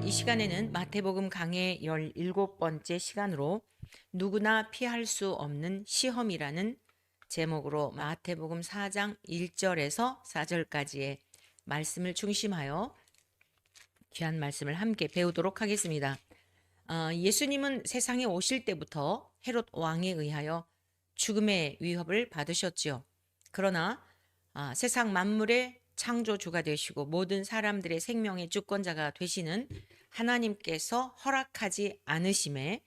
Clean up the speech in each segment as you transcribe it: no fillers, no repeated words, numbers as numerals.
이 시간에는 마태복음 강해 17번째 시간으로 누구나 피할 수 없는 시험이라는 제목으로 마태복음 4장 1절에서 4절까지의 말씀을 중심하여 귀한 말씀을 함께 배우도록 하겠습니다. 예수님은 세상에 오실 때부터 헤롯 왕에 의하여 죽음의 위협을 받으셨지요. 그러나 세상 만물의 창조주가 되시고 모든 사람들의 생명의 주권자가 되시는 하나님께서 허락하지 않으심에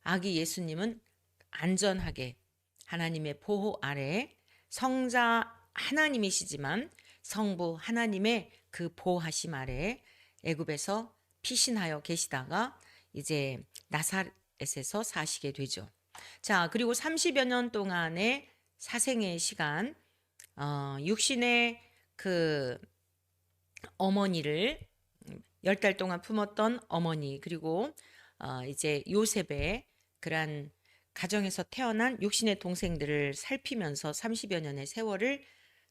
아기 예수님은 안전하게 하나님의 보호 아래 성자 하나님이시지만 성부 하나님의 그 보호하심 아래 애굽에서 피신하여 계시다가 이제 나사렛에서 사시게 되죠. 자, 그리고 30여 년 동안의 사생의 시간, 육신의 그 어머니를 10달 동안 품었던 어머니, 그리고 이제 요셉의 그러한 가정에서 태어난 육신의 동생들을 살피면서 30여 년의 세월을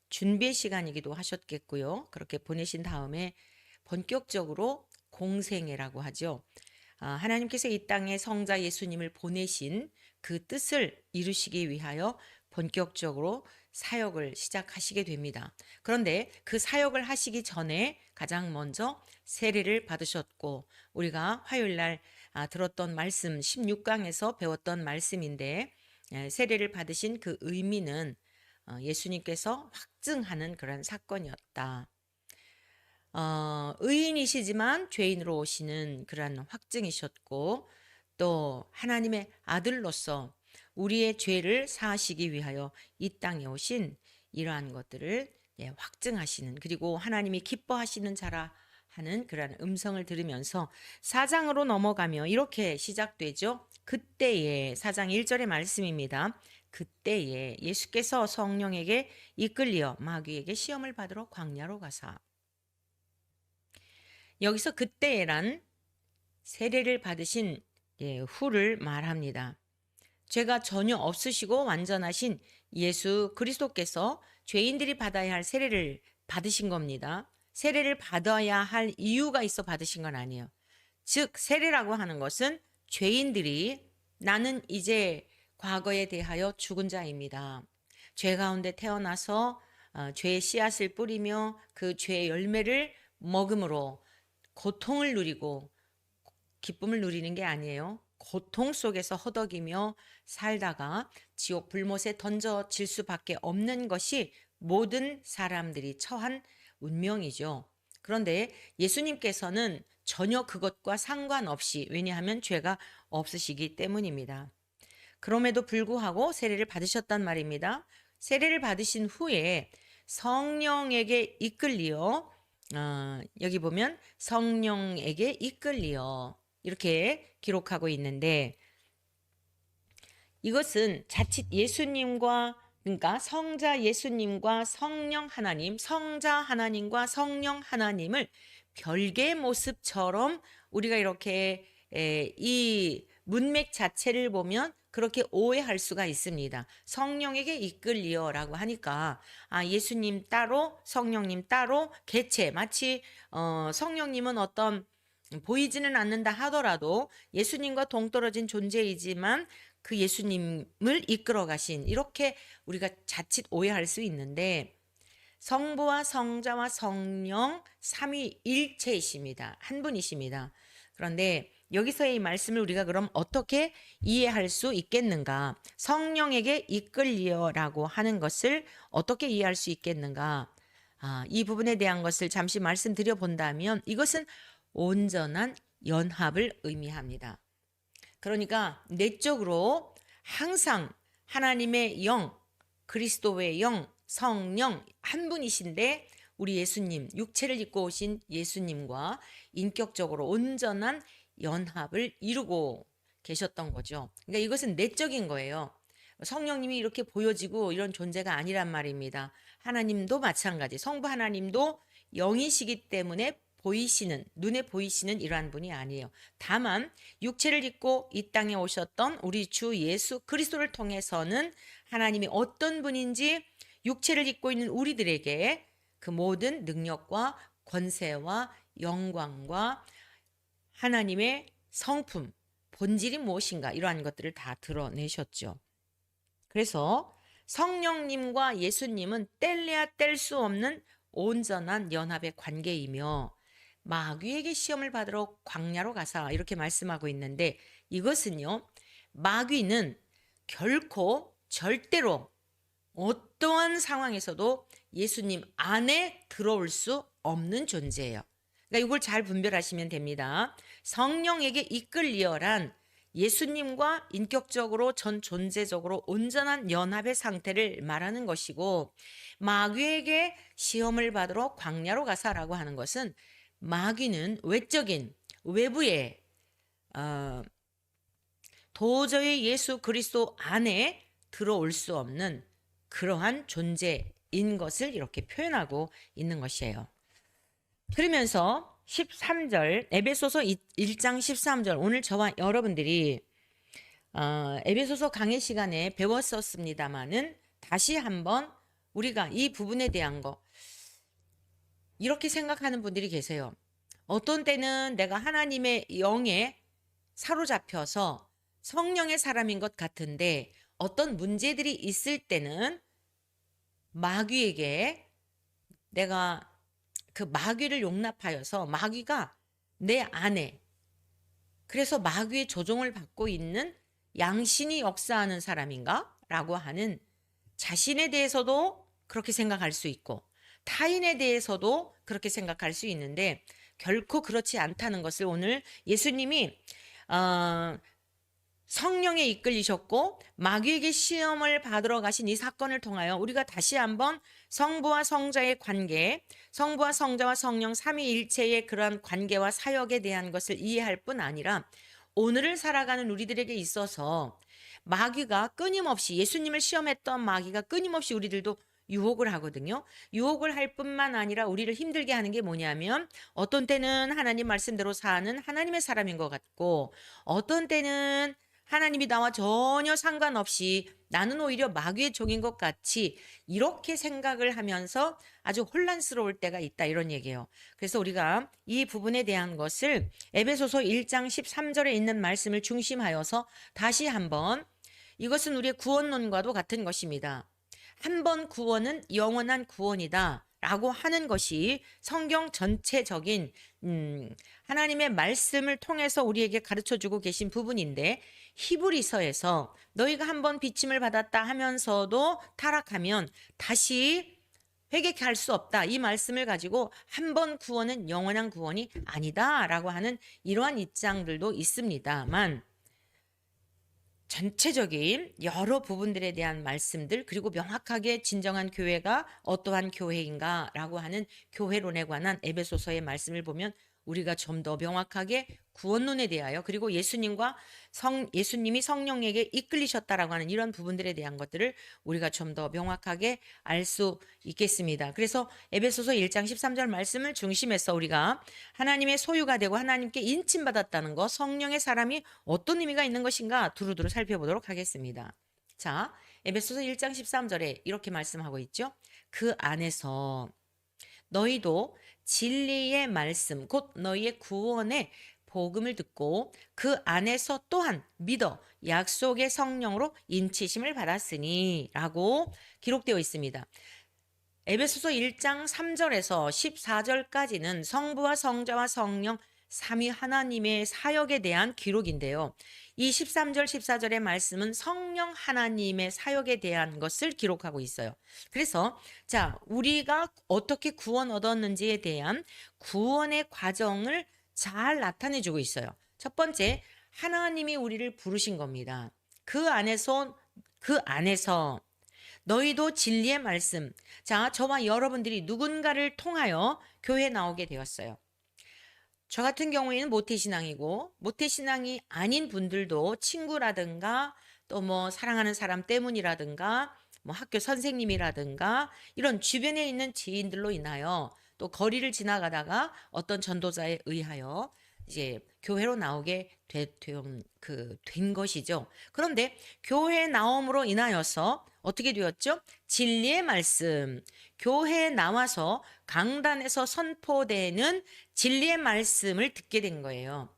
준비의 시간이기도 하셨겠고요. 그렇게 보내신 다음에 본격적으로 공생애라고 하죠. 하나님께서 이 땅에 성자 예수님을 보내신 그 뜻을 이루시기 위하여 본격적으로 사역을 시작하시게 됩니다. 그런데 그 사역을 하시기 전에 가장 먼저 세례를 받으셨고, 우리가 화요일 날 들었던 말씀 16강에서 배웠던 말씀인데, 세례를 받으신 그 의미는 예수님께서 확증하는 그런 사건이었다. 의인이시지만 죄인으로 오시는 그러한 확증이셨고, 또 하나님의 아들로서 우리의 죄를 사하시기 위하여 이 땅에 오신 이러한 것들을 확증하시는, 그리고 하나님이 기뻐하시는 자라 하는 그러한 음성을 들으면서 4장으로 넘어가며 이렇게 시작되죠. 그때에 4장 1절의 말씀입니다. 그때에 예수께서 성령에게 이끌리어 마귀에게 시험을 받으러 광야로 가사. 여기서 그때에란 세례를 받으신 후를 말합니다. 죄가 전혀 없으시고 완전하신 예수 그리스도께서 죄인들이 받아야 할 세례를 받으신 겁니다. 세례를 받아야 할 이유가 있어 받으신 건 아니에요. 즉 세례라고 하는 것은 죄인들이 나는 이제 과거에 대하여 죽은 자입니다. 죄 가운데 태어나서 죄의 씨앗을 뿌리며 그 죄의 열매를 먹음으로 고통을 누리고 기쁨을 누리는 게 아니에요. 고통 속에서 허덕이며 살다가 지옥 불못에 던져질 수밖에 없는 것이 모든 사람들이 처한 운명이죠. 그런데 예수님께서는 전혀 그것과 상관없이, 왜냐하면 죄가 없으시기 때문입니다. 그럼에도 불구하고 세례를 받으셨단 말입니다. 세례를 받으신 후에 성령에게 이끌리어, 여기 보면 성령에게 이끌리어 이렇게 기록하고 있는데, 이것은 자칫 예수님과, 그러니까 성자 예수님과 성령 하나님, 성자 하나님과 성령 하나님을 별개의 모습처럼 우리가 이렇게 이 문맥 자체를 보면 그렇게 오해할 수가 있습니다. 성령에게 이끌리어라고 하니까 예수님 따로 성령님 따로 개체, 마치 성령님은 어떤 보이지는 않는다 하더라도 예수님과 동떨어진 존재이지만 그 예수님을 이끌어 가신, 이렇게 우리가 자칫 오해할 수 있는데, 성부와 성자와 성령 삼위일체이십니다. 한 분이십니다. 그런데 여기서의 이 말씀을 우리가 그럼 어떻게 이해할 수 있겠는가? 성령에게 이끌리어라고 하는 것을 어떻게 이해할 수 있겠는가? 이 부분에 대한 것을 잠시 말씀드려 본다면, 이것은 온전한 연합을 의미합니다. 그러니까 내적으로 항상 하나님의 영, 그리스도의 영, 성령 한 분이신데, 우리 예수님, 육체를 입고 오신 예수님과 인격적으로 온전한 연합을 이루고 계셨던 거죠. 그러니까 이것은 내적인 거예요. 성령님이 이렇게 보여지고 이런 존재가 아니란 말입니다. 하나님도 마찬가지, 성부 하나님도 영이시기 때문에 보이시는, 눈에 보이시는 이러한 분이 아니에요. 다만 육체를 입고 이 땅에 오셨던 우리 주 예수 그리스도를 통해서는 하나님이 어떤 분인지 육체를 입고 있는 우리들에게 그 모든 능력과 권세와 영광과 하나님의 성품, 본질이 무엇인가 이러한 것들을 다 드러내셨죠. 그래서 성령님과 예수님은 뗄래야 뗄 수 없는 온전한 연합의 관계이며 마귀에게 시험을 받으러 광야로 가사 이렇게 말씀하고 있는데 이것은요. 마귀는 결코 절대로 어떠한 상황에서도 예수님 안에 들어올 수 없는 존재예요. 그러니까 이걸 잘 분별하시면 됩니다. 성령에게 이끌리어란 예수님과 인격적으로 전 존재적으로 온전한 연합의 상태를 말하는 것이고 마귀에게 시험을 받으러 광야로 가사라고 하는 것은 마귀는 외적인 외부의 도저히 예수 그리스도 안에 들어올 수 없는 그러한 존재인 것을 이렇게 표현하고 있는 것이에요. 그러면서 13절 에베소서 1장 13절 오늘 저와 여러분들이 에베소서 강의 시간에 배웠었습니다마는 다시 한번 우리가 이 부분에 대한 거 이렇게 생각하는 분들이 계세요. 어떤 때는 내가 하나님의 영에 사로잡혀서 성령의 사람인 것 같은데 어떤 문제들이 있을 때는 마귀에게 내가 그 마귀를 용납하여서 마귀가 내 안에 그래서 마귀의 조종을 받고 있는 양신이 역사하는 사람인가? 라고 하는 자신에 대해서도 그렇게 생각할 수 있고 타인에 대해서도 그렇게 생각할 수 있는데 결코 그렇지 않다는 것을 오늘 예수님이 성령에 이끌리셨고 마귀에게 시험을 받으러 가신 이 사건을 통하여 우리가 다시 한번 성부와 성자의 관계, 성부와 성자와 성령 삼위일체의 그러한 관계와 사역에 대한 것을 이해할 뿐 아니라 오늘을 살아가는 우리들에게 있어서 마귀가 끊임없이 예수님을 시험했던 마귀가 끊임없이 우리들도 유혹을 하거든요. 유혹을 할 뿐만 아니라 우리를 힘들게 하는 게 뭐냐면 어떤 때는 하나님 말씀대로 사는 하나님의 사람인 것 같고 어떤 때는 하나님이 나와 전혀 상관없이 나는 오히려 마귀의 종인 것 같이 이렇게 생각을 하면서 아주 혼란스러울 때가 있다 이런 얘기예요. 그래서 우리가 이 부분에 대한 것을 에베소서 1장 13절에 있는 말씀을 중심하여서 다시 한번 이것은 우리의 구원론과도 같은 것입니다. 한 번 구원은 영원한 구원이다 라고 하는 것이 성경 전체적인 하나님의 말씀을 통해서 우리에게 가르쳐주고 계신 부분인데 히브리서에서 너희가 한 번 비침을 받았다 하면서도 타락하면 다시 회개할 수 없다. 이 말씀을 가지고 한 번 구원은 영원한 구원이 아니다 라고 하는 이러한 입장들도 있습니다만 전체적인 여러 부분들에 대한 말씀들 그리고 명확하게 진정한 교회가 어떠한 교회인가 라고 하는 교회론에 관한 에베소서의 말씀을 보면 우리가 좀 더 명확하게 구원론에 대하여 그리고 예수님이 성령에게 이끌리셨다라고 하는 이런 부분들에 대한 것들을 우리가 좀 더 명확하게 알 수 있겠습니다. 그래서 에베소서 1장 13절 말씀을 중심해서 우리가 하나님의 소유가 되고 하나님께 인침받았다는 것, 성령의 사람이 어떤 의미가 있는 것인가 두루두루 살펴보도록 하겠습니다. 자, 에베소서 1장 13절에 이렇게 말씀하고 있죠. 그 안에서 너희도 진리의 말씀 곧 너희의 구원의 복음을 듣고 그 안에서 또한 믿어 약속의 성령으로 인치심을 받았으니 라고 기록되어 있습니다. 에베소서 1장 3절에서 14절까지는 성부와 성자와 성령 삼위 하나님의 사역에 대한 기록인데요. 이 13절 14절의 말씀은 성령 하나님의 사역에 대한 것을 기록하고 있어요. 그래서 자, 우리가 어떻게 구원 얻었는지에 대한 구원의 과정을 잘 나타내 주고 있어요. 첫 번째, 하나님이 우리를 부르신 겁니다. 그 안에서 너희도 진리의 말씀. 자, 저와 여러분들이 누군가를 통하여 교회에 나오게 되었어요. 저 같은 경우에는 모태신앙이고 모태신앙이 아닌 분들도 친구라든가 또 뭐 사랑하는 사람 때문이라든가 뭐 학교 선생님이라든가 이런 주변에 있는 지인들로 인하여 또 거리를 지나가다가 어떤 전도자에 의하여 이제 교회로 나오게 된 것이죠. 그런데 교회에 나옴으로 인하여서 어떻게 되었죠? 진리의 말씀, 교회에 나와서 강단에서 선포되는 진리의 말씀을 듣게 된 거예요.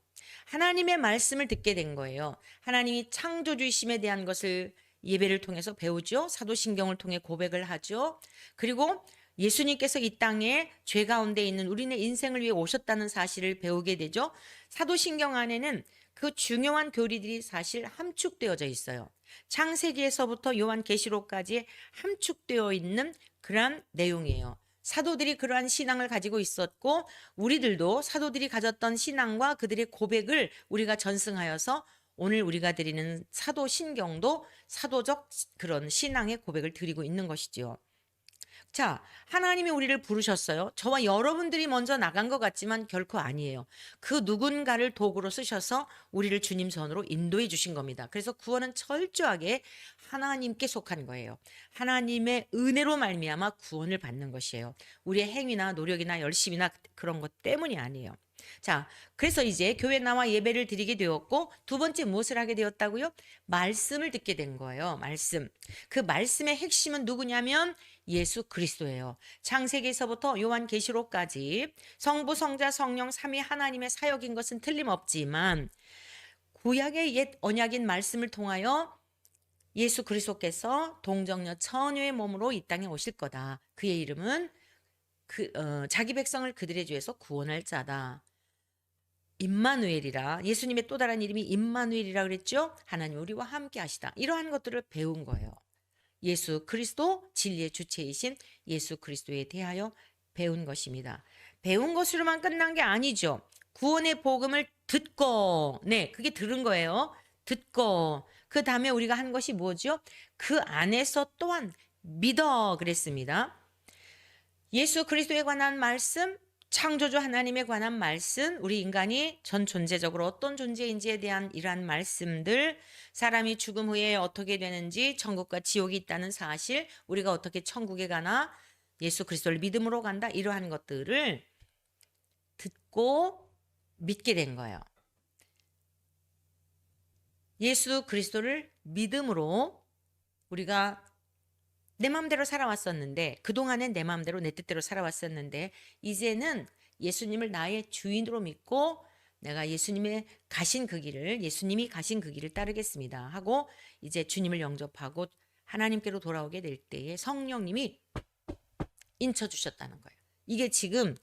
하나님의 말씀을 듣게 된 거예요. 하나님이 창조주이심에 대한 것을 예배를 통해서 배우죠. 사도신경을 통해 고백을 하죠. 그리고 예수님께서 이 땅에 죄 가운데 있는 우리네 인생을 위해 오셨다는 사실을 배우게 되죠. 사도신경 안에는 그 중요한 교리들이 사실 함축되어져 있어요. 창세기에서부터 요한계시록까지 함축되어 있는 그러한 내용이에요. 사도들이 그러한 신앙을 가지고 있었고 우리들도 사도들이 가졌던 신앙과 그들의 고백을 우리가 전승하여서 오늘 우리가 드리는 사도신경도 사도적 그런 신앙의 고백을 드리고 있는 것이지요. 자, 하나님이 우리를 부르셨어요. 저와 여러분들이 먼저 나간 것 같지만 결코 아니에요. 그 누군가를 도구로 쓰셔서 우리를 주님 선으로 인도해 주신 겁니다. 그래서 구원은 철저하게 하나님께 속한 거예요. 하나님의 은혜로 말미암아 구원을 받는 것이에요. 우리의 행위나 노력이나 열심이나 그런 것 때문이 아니에요. 자, 그래서 이제 교회 나와 예배를 드리게 되었고 두 번째 무엇을 하게 되었다고요? 말씀을 듣게 된 거예요. 말씀. 그 말씀의 핵심은 누구냐면 예수 그리스도예요. 창세기에서부터 요한계시록까지 성부, 성자, 성령 삼위 하나님의 사역인 것은 틀림없지만 구약의 옛 언약인 말씀을 통하여 예수 그리스도께서 동정녀 처녀의 몸으로 이 땅에 오실 거다. 그의 이름은 자기 백성을 그들의 죄에서 구원할 자다. 임마누엘이라, 예수님의 또 다른 이름이 임마누엘이라 그랬죠. 하나님 우리와 함께 하시다. 이러한 것들을 배운 거예요. 예수 그리스도, 진리의 주체이신 예수 그리스도에 대하여 배운 것입니다. 배운 것으로만 끝난 게 아니죠. 구원의 복음을 듣고, 네, 그게 들은 거예요. 듣고 그 다음에 우리가 한 것이 뭐죠? 그 안에서 또한 믿어 그랬습니다. 예수 그리스도에 관한 말씀, 창조주 하나님에 관한 말씀, 우리 인간이 전 존재적으로 어떤 존재인지에 대한 이러한 말씀들, 사람이 죽음 후에 어떻게 되는지, 천국과 지옥이 있다는 사실, 우리가 어떻게 천국에 가나, 예수 그리스도를 믿음으로 간다, 이러한 것들을 듣고 믿게 된 거예요. 예수 그리스도를 믿음으로 우리가 내 마음대로 살아왔었는데, 그동안엔 내 마음대로 내 뜻대로 살아왔었는데 이제는 예수님을 나의 주인으로 믿고 내가 예수님이 가신 그 길을 따르겠습니다 하고 이제 주님을 영접하고 하나님께로 돌아오게 될 때에 성령님이 인쳐주셨다는 거예요. 이게 지금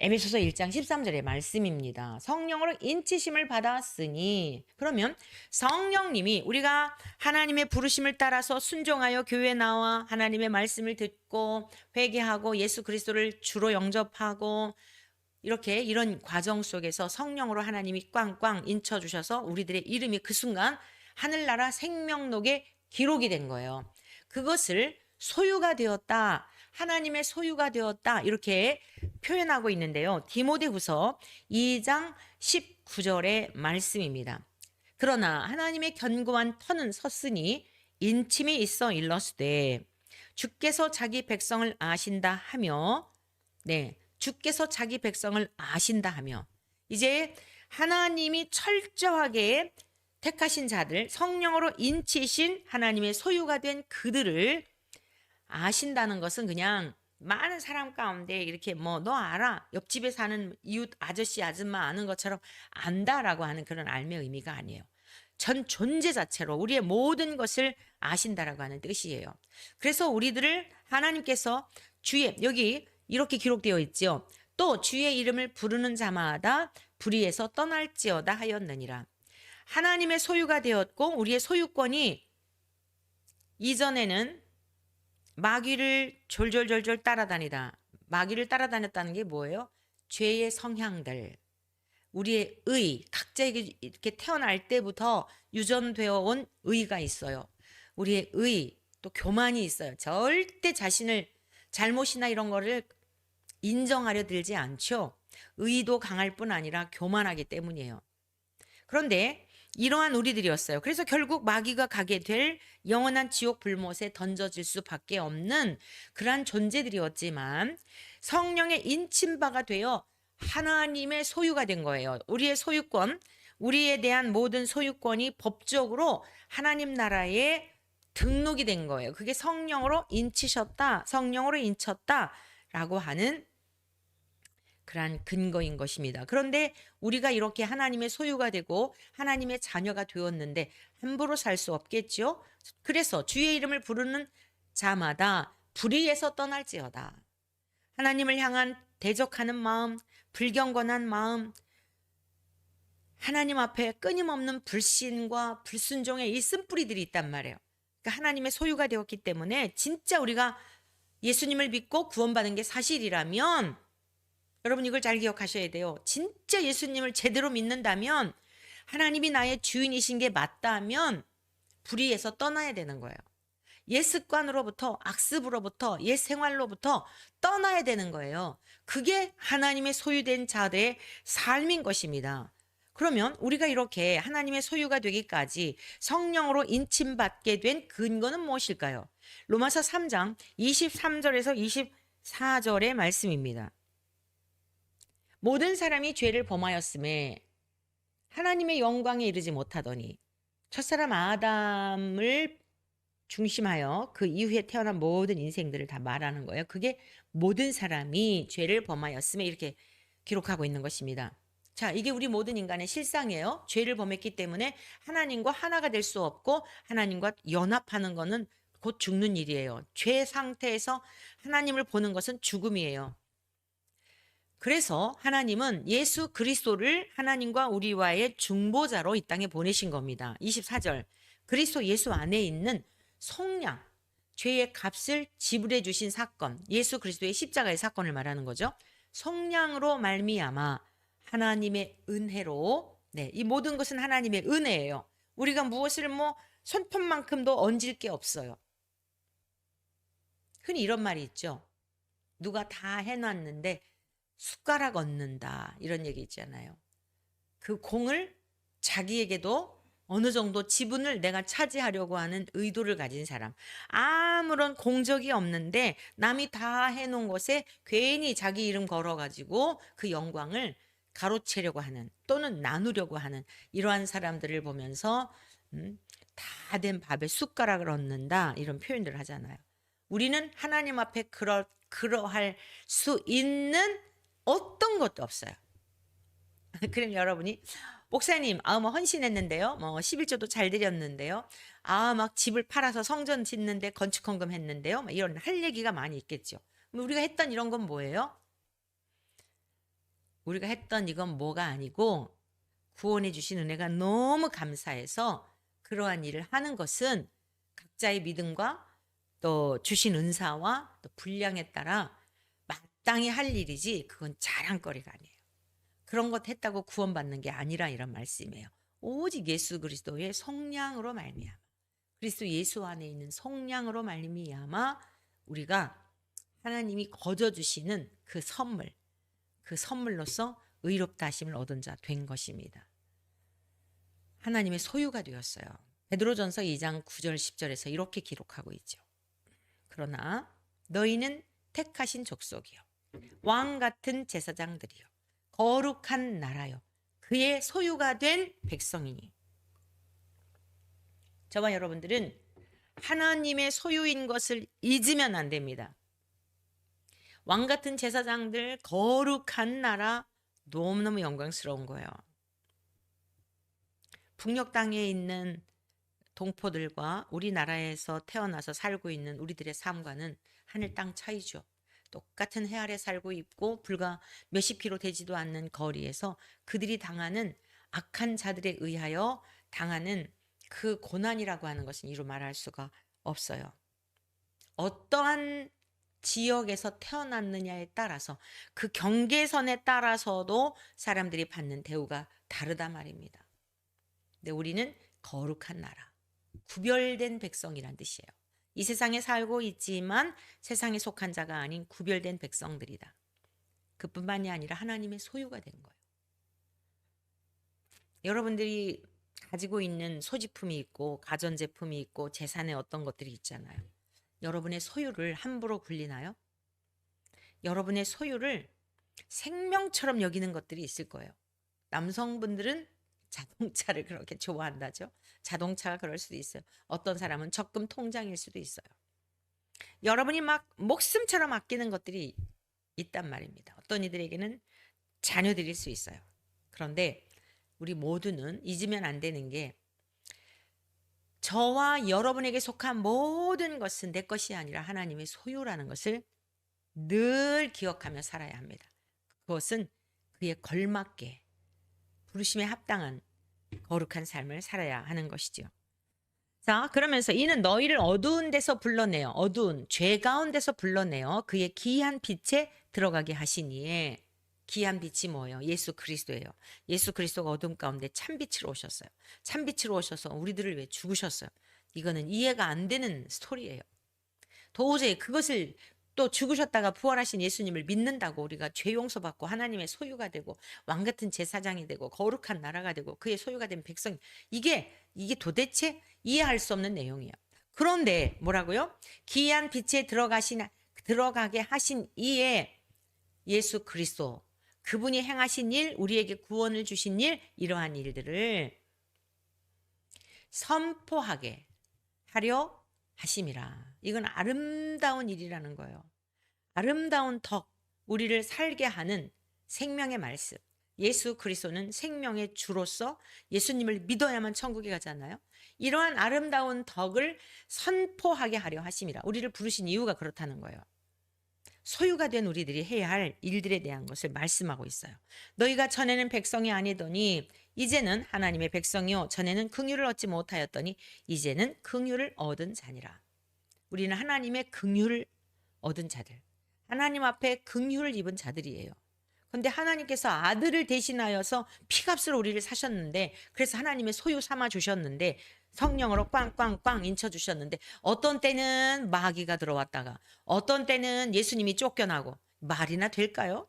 에베소서 1장 13절의 말씀입니다. 성령으로 인치심을 받았으니, 그러면 성령님이 우리가 하나님의 부르심을 따라서 순종하여 교회에 나와 하나님의 말씀을 듣고 회개하고 예수 그리스도를 주로 영접하고 이렇게 이런 과정 속에서 성령으로 하나님이 꽝꽝 인쳐주셔서 우리들의 이름이 그 순간 하늘나라 생명록에 기록이 된 거예요. 그것을 소유가 되었다, 하나님의 소유가 되었다, 이렇게 표현하고 있는데요. 디모데후서 2장 19절의 말씀입니다. 그러나 하나님의 견고한 터는 섰으니 인침이 있어 일러스되 주께서 자기 백성을 아신다 하며, 네, 주께서 자기 백성을 아신다 하며, 이제 하나님이 철저하게 택하신 자들, 성령으로 인치신 하나님의 소유가 된 그들을 아신다는 것은 그냥 많은 사람 가운데 이렇게 뭐 너 알아? 옆집에 사는 이웃 아저씨 아줌마 아는 것처럼 안다라고 하는 그런 알의 의미가 아니에요. 전 존재 자체로 우리의 모든 것을 아신다라고 하는 뜻이에요. 그래서 우리들을 하나님께서 주의, 여기 이렇게 기록되어 있죠. 또 주의 이름을 부르는 자마다 불의에서 떠날지어다 하였느니라. 하나님의 소유가 되었고 우리의 소유권이 이전에는 마귀를 졸졸졸졸 따라다니다. 마귀를 따라다녔다는 게 뭐예요? 죄의 성향들, 우리의 의, 각자에게 이렇게 태어날 때부터 유전되어 온 의가 있어요. 우리의 의, 또 교만이 있어요. 절대 자신을 잘못이나 이런 거를 인정하려 들지 않죠. 의도 강할 뿐 아니라 교만하기 때문이에요. 그런데 이러한 우리들이었어요. 그래서 결국 마귀가 가게 될 영원한 지옥 불못에 던져질 수밖에 없는 그러한 존재들이었지만 성령의 인침바가 되어 하나님의 소유가 된 거예요. 우리의 소유권, 우리에 대한 모든 소유권이 법적으로 하나님 나라에 등록이 된 거예요. 그게 성령으로 인치셨다, 성령으로 인쳤다라고 하는 그러한 근거인 것입니다. 그런데 우리가 이렇게 하나님의 소유가 되고 하나님의 자녀가 되었는데 함부로 살 수 없겠죠. 그래서 주의 이름을 부르는 자마다 불의에서 떠날지어다. 하나님을 향한 대적하는 마음, 불경건한 마음, 하나님 앞에 끊임없는 불신과 불순종의 이 쓴뿌리들이 있단 말이에요. 그러니까 하나님의 소유가 되었기 때문에 진짜 우리가 예수님을 믿고 구원받은 게 사실이라면 여러분 이걸 잘 기억하셔야 돼요. 진짜 예수님을 제대로 믿는다면 하나님이 나의 주인이신 게 맞다면 불의에서 떠나야 되는 거예요. 옛 습관으로부터 악습으로부터 옛 생활로부터 떠나야 되는 거예요. 그게 하나님의 소유된 자들의 삶인 것입니다. 그러면 우리가 이렇게 하나님의 소유가 되기까지 성령으로 인침받게 된 근거는 무엇일까요? 로마서 3장 23절에서 24절의 말씀입니다. 모든 사람이 죄를 범하였음에 하나님의 영광에 이르지 못하더니 첫사람 아담을 중심하여 그 이후에 태어난 모든 인생들을 다 말하는 거예요. 그게 모든 사람이 죄를 범하였음에 이렇게 기록하고 있는 것입니다. 자, 이게 우리 모든 인간의 실상이에요. 죄를 범했기 때문에 하나님과 하나가 될 수 없고 하나님과 연합하는 것은 곧 죽는 일이에요. 죄 상태에서 하나님을 보는 것은 죽음이에요. 그래서 하나님은 예수 그리스도를 하나님과 우리와의 중보자로 이 땅에 보내신 겁니다. 24절. 그리스도 예수 안에 있는 속량, 죄의 값을 지불해 주신 사건, 예수 그리스도의 십자가의 사건을 말하는 거죠. 속량으로 말미암아 하나님의 은혜로, 이 모든 것은 하나님의 은혜예요. 우리가 무엇을 손톱만큼도 얹을 게 없어요. 흔히 이런 말이 있죠. 누가 다 해놨는데 숟가락 얹는다, 이런 얘기 있잖아요. 그 공을 자기에게도 어느 정도 지분을 내가 차지하려고 하는 의도를 가진 사람, 아무런 공적이 없는데 남이 다 해놓은 것에 괜히 자기 이름 걸어가지고 그 영광을 가로채려고 하는 또는 나누려고 하는 이러한 사람들을 보면서 다 된 밥에 숟가락을 얹는다, 이런 표현들을 하잖아요. 우리는 하나님 앞에 그러할 수 있는 어떤 것도 없어요. 그럼 여러분이 목사님, 헌신했는데요. 11조도 잘 드렸는데요. 막 집을 팔아서 성전 짓는데 건축헌금 했는데요. 이런 할 얘기가 많이 있겠죠. 우리가 했던 이런 건 뭐예요? 우리가 했던 이건 뭐가 아니고 구원해 주신 은혜가 너무 감사해서 그러한 일을 하는 것은 각자의 믿음과 또 주신 은사와 또 분량에 따라 마땅히 할 일이지 그건 자랑거리가 아니에요. 그런 것 했다고 구원받는 게 아니라 이런 말씀이에요. 오직 예수 그리스도의 성량으로 말미암아, 그리스도 예수 안에 있는 성량으로 말미암아 우리가 하나님이 거저 주시는 그 선물로서 의롭다 하심을 얻은 자 된 것입니다. 하나님의 소유가 되었어요. 베드로전서 2장 9절 10절에서 이렇게 기록하고 있죠. 그러나 너희는 택하신 족속이요 왕 같은 제사장들이요 거룩한 나라요 그의 소유가 된 백성이니. 저와 여러분들은 하나님의 소유인 것을 잊으면 안 됩니다. 왕 같은 제사장들, 거룩한 나라, 너무너무 영광스러운 거예요. 북녘 땅에 있는 동포들과 우리나라에서 태어나서 살고 있는 우리들의 삶과는 하늘 땅 차이죠. 똑같은 해 아래 살고 있고 불과 몇십 킬로 되지도 않는 거리에서 그들이 당하는 악한 자들에 의하여 당하는 그 고난이라고 하는 것은 이루 말할 수가 없어요. 어떠한 지역에서 태어났느냐에 따라서 그 경계선에 따라서도 사람들이 받는 대우가 다르다 말입니다. 근데 우리는 거룩한 나라, 구별된 백성이란 뜻이에요. 이 세상에 살고 있지만 세상에 속한 자가 아닌 구별된 백성들이다. 그뿐만이 아니라 하나님의 소유가 된 거예요. 여러분들이 가지고 있는 소지품이 있고 가전제품이 있고 재산에 어떤 것들이 있잖아요. 여러분의 소유를 함부로 굴리나요? 여러분의 소유를 생명처럼 여기는 것들이 있을 거예요. 남성분들은 자동차를 그렇게 좋아한다죠. 자동차가 그럴 수도 있어요. 어떤 사람은 적금 통장일 수도 있어요. 여러분이 막 목숨처럼 아끼는 것들이 있단 말입니다. 어떤 이들에게는 자녀들일 수 있어요. 그런데 우리 모두는 잊으면 안 되는 게 저와 여러분에게 속한 모든 것은 내 것이 아니라 하나님의 소유라는 것을 늘 기억하며 살아야 합니다. 그것은 그에 걸맞게 부르심에 합당한 거룩한 삶을 살아야 하는 것이지요. 자, 그러면서 이는 너희를 어두운 데서 불러내어 어두운 죄 가운데서 불러내어 그의 귀한 빛에 들어가게 하시니에 귀한 빛이 뭐예요? 예수 그리스도예요. 예수 그리스도가 어둠 가운데 참빛으로 오셨어요. 참빛으로 오셔서 우리들을 위해 죽으셨어요. 이거는 이해가 안 되는 스토리예요. 도저히 그것을 또 죽으셨다가 부활하신 예수님을 믿는다고 우리가 죄 용서받고 하나님의 소유가 되고 왕 같은 제사장이 되고 거룩한 나라가 되고 그의 소유가 된 백성, 이게 도대체 이해할 수 없는 내용이에요. 그런데 뭐라고요? 귀한 빛에 들어가게 하신 이에 예수 그리스도 그분이 행하신 일, 우리에게 구원을 주신 일, 이러한 일들을 선포하게 하려 하심이라. 이건 아름다운 일이라는 거예요. 아름다운 덕, 우리를 살게 하는 생명의 말씀. 예수 그리스도는 생명의 주로서 예수님을 믿어야만 천국에 가잖아요. 이러한 아름다운 덕을 선포하게 하려 하심이라. 우리를 부르신 이유가 그렇다는 거예요. 소유가 된 우리들이 해야 할 일들에 대한 것을 말씀하고 있어요. 너희가 전에는 백성이 아니더니 이제는 하나님의 백성이요 전에는 긍휼을 얻지 못하였더니 이제는 긍휼을 얻은 자니라. 우리는 하나님의 긍휼을 얻은 자들, 하나님 앞에 긍휼을 입은 자들이에요. 그런데 하나님께서 아들을 대신하여서 피값으로 우리를 사셨는데, 그래서 하나님의 소유 삼아 주셨는데, 성령으로 꽝꽝꽝 인쳐 주셨는데, 어떤 때는 마귀가 들어왔다가 어떤 때는 예수님이 쫓겨나고, 말이나 될까요?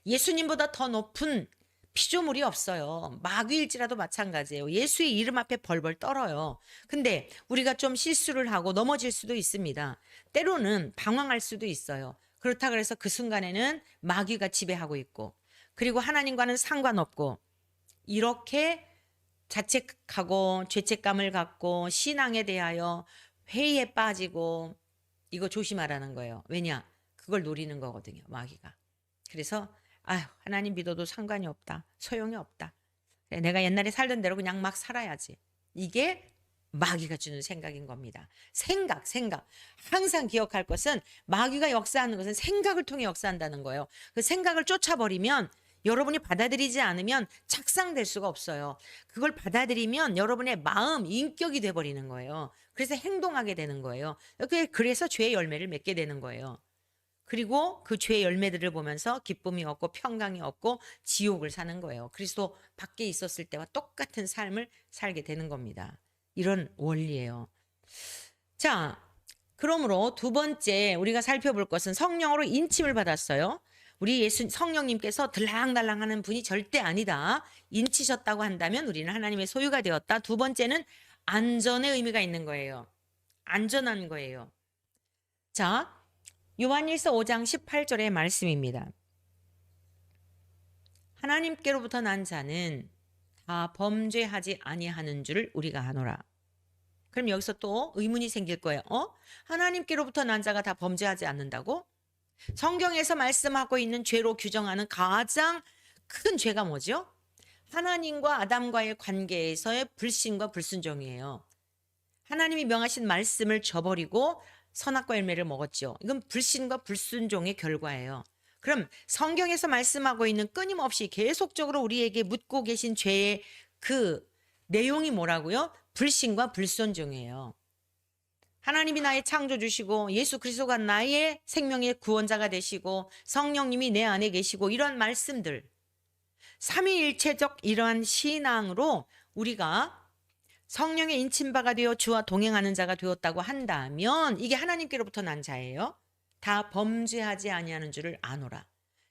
예수님보다 더 높은 피조물이 없어요. 마귀일지라도 마찬가지예요. 예수의 이름 앞에 벌벌 떨어요. 근데 우리가 좀 실수를 하고 넘어질 수도 있습니다. 때로는 방황할 수도 있어요. 그렇다 그래서 그 순간에는 마귀가 지배하고 있고, 그리고 하나님과는 상관없고, 이렇게 자책하고 죄책감을 갖고 신앙에 대하여 회의에 빠지고, 이거 조심하라는 거예요. 왜냐? 그걸 노리는 거거든요, 마귀가. 그래서 아휴, 하나님 믿어도 상관이 없다. 소용이 없다. 내가 옛날에 살던 대로 그냥 막 살아야지. 이게 마귀가 주는 생각인 겁니다. 생각. 항상 기억할 것은 마귀가 역사하는 것은 생각을 통해 역사한다는 거예요. 그 생각을 쫓아버리면, 여러분이 받아들이지 않으면 착상될 수가 없어요. 그걸 받아들이면 여러분의 마음, 인격이 돼버리는 거예요. 그래서 행동하게 되는 거예요. 그래서 죄의 열매를 맺게 되는 거예요. 그리고 그 죄의 열매들을 보면서 기쁨이 없고 평강이 없고 지옥을 사는 거예요. 그리스도 밖에 있었을 때와 똑같은 삶을 살게 되는 겁니다. 이런 원리예요. 자, 그러므로 두 번째 우리가 살펴볼 것은 성령으로 인침을 받았어요. 우리 성령님께서 들랑달랑하는 분이 절대 아니다. 인치셨다고 한다면 우리는 하나님의 소유가 되었다. 두 번째는 안전의 의미가 있는 거예요. 안전한 거예요. 자, 요한일서 5장 18절의 말씀입니다. 하나님께로부터 난 자는 다 범죄하지 아니하는 줄을 우리가 아노라. 그럼 여기서 또 의문이 생길 거예요. 하나님께로부터 난 자가 다 범죄하지 않는다고? 성경에서 말씀하고 있는 죄로 규정하는 가장 큰 죄가 뭐죠? 하나님과 아담과의 관계에서의 불신과 불순종이에요. 하나님이 명하신 말씀을 저버리고 선악과 열매를 먹었죠. 이건 불신과 불순종의 결과예요. 그럼 성경에서 말씀하고 있는 끊임없이 계속적으로 우리에게 묻고 계신 죄의 그 내용이 뭐라고요? 불신과 불순종이에요. 하나님이 나의 창조주시고 예수 그리스도가 나의 생명의 구원자가 되시고 성령님이 내 안에 계시고, 이런 말씀들, 삼위일체적 이러한 신앙으로 우리가 성령의 인침바가 되어 주와 동행하는 자가 되었다고 한다면 이게 하나님께로부터 난 자예요. 다 범죄하지 아니하는 줄을 아노라.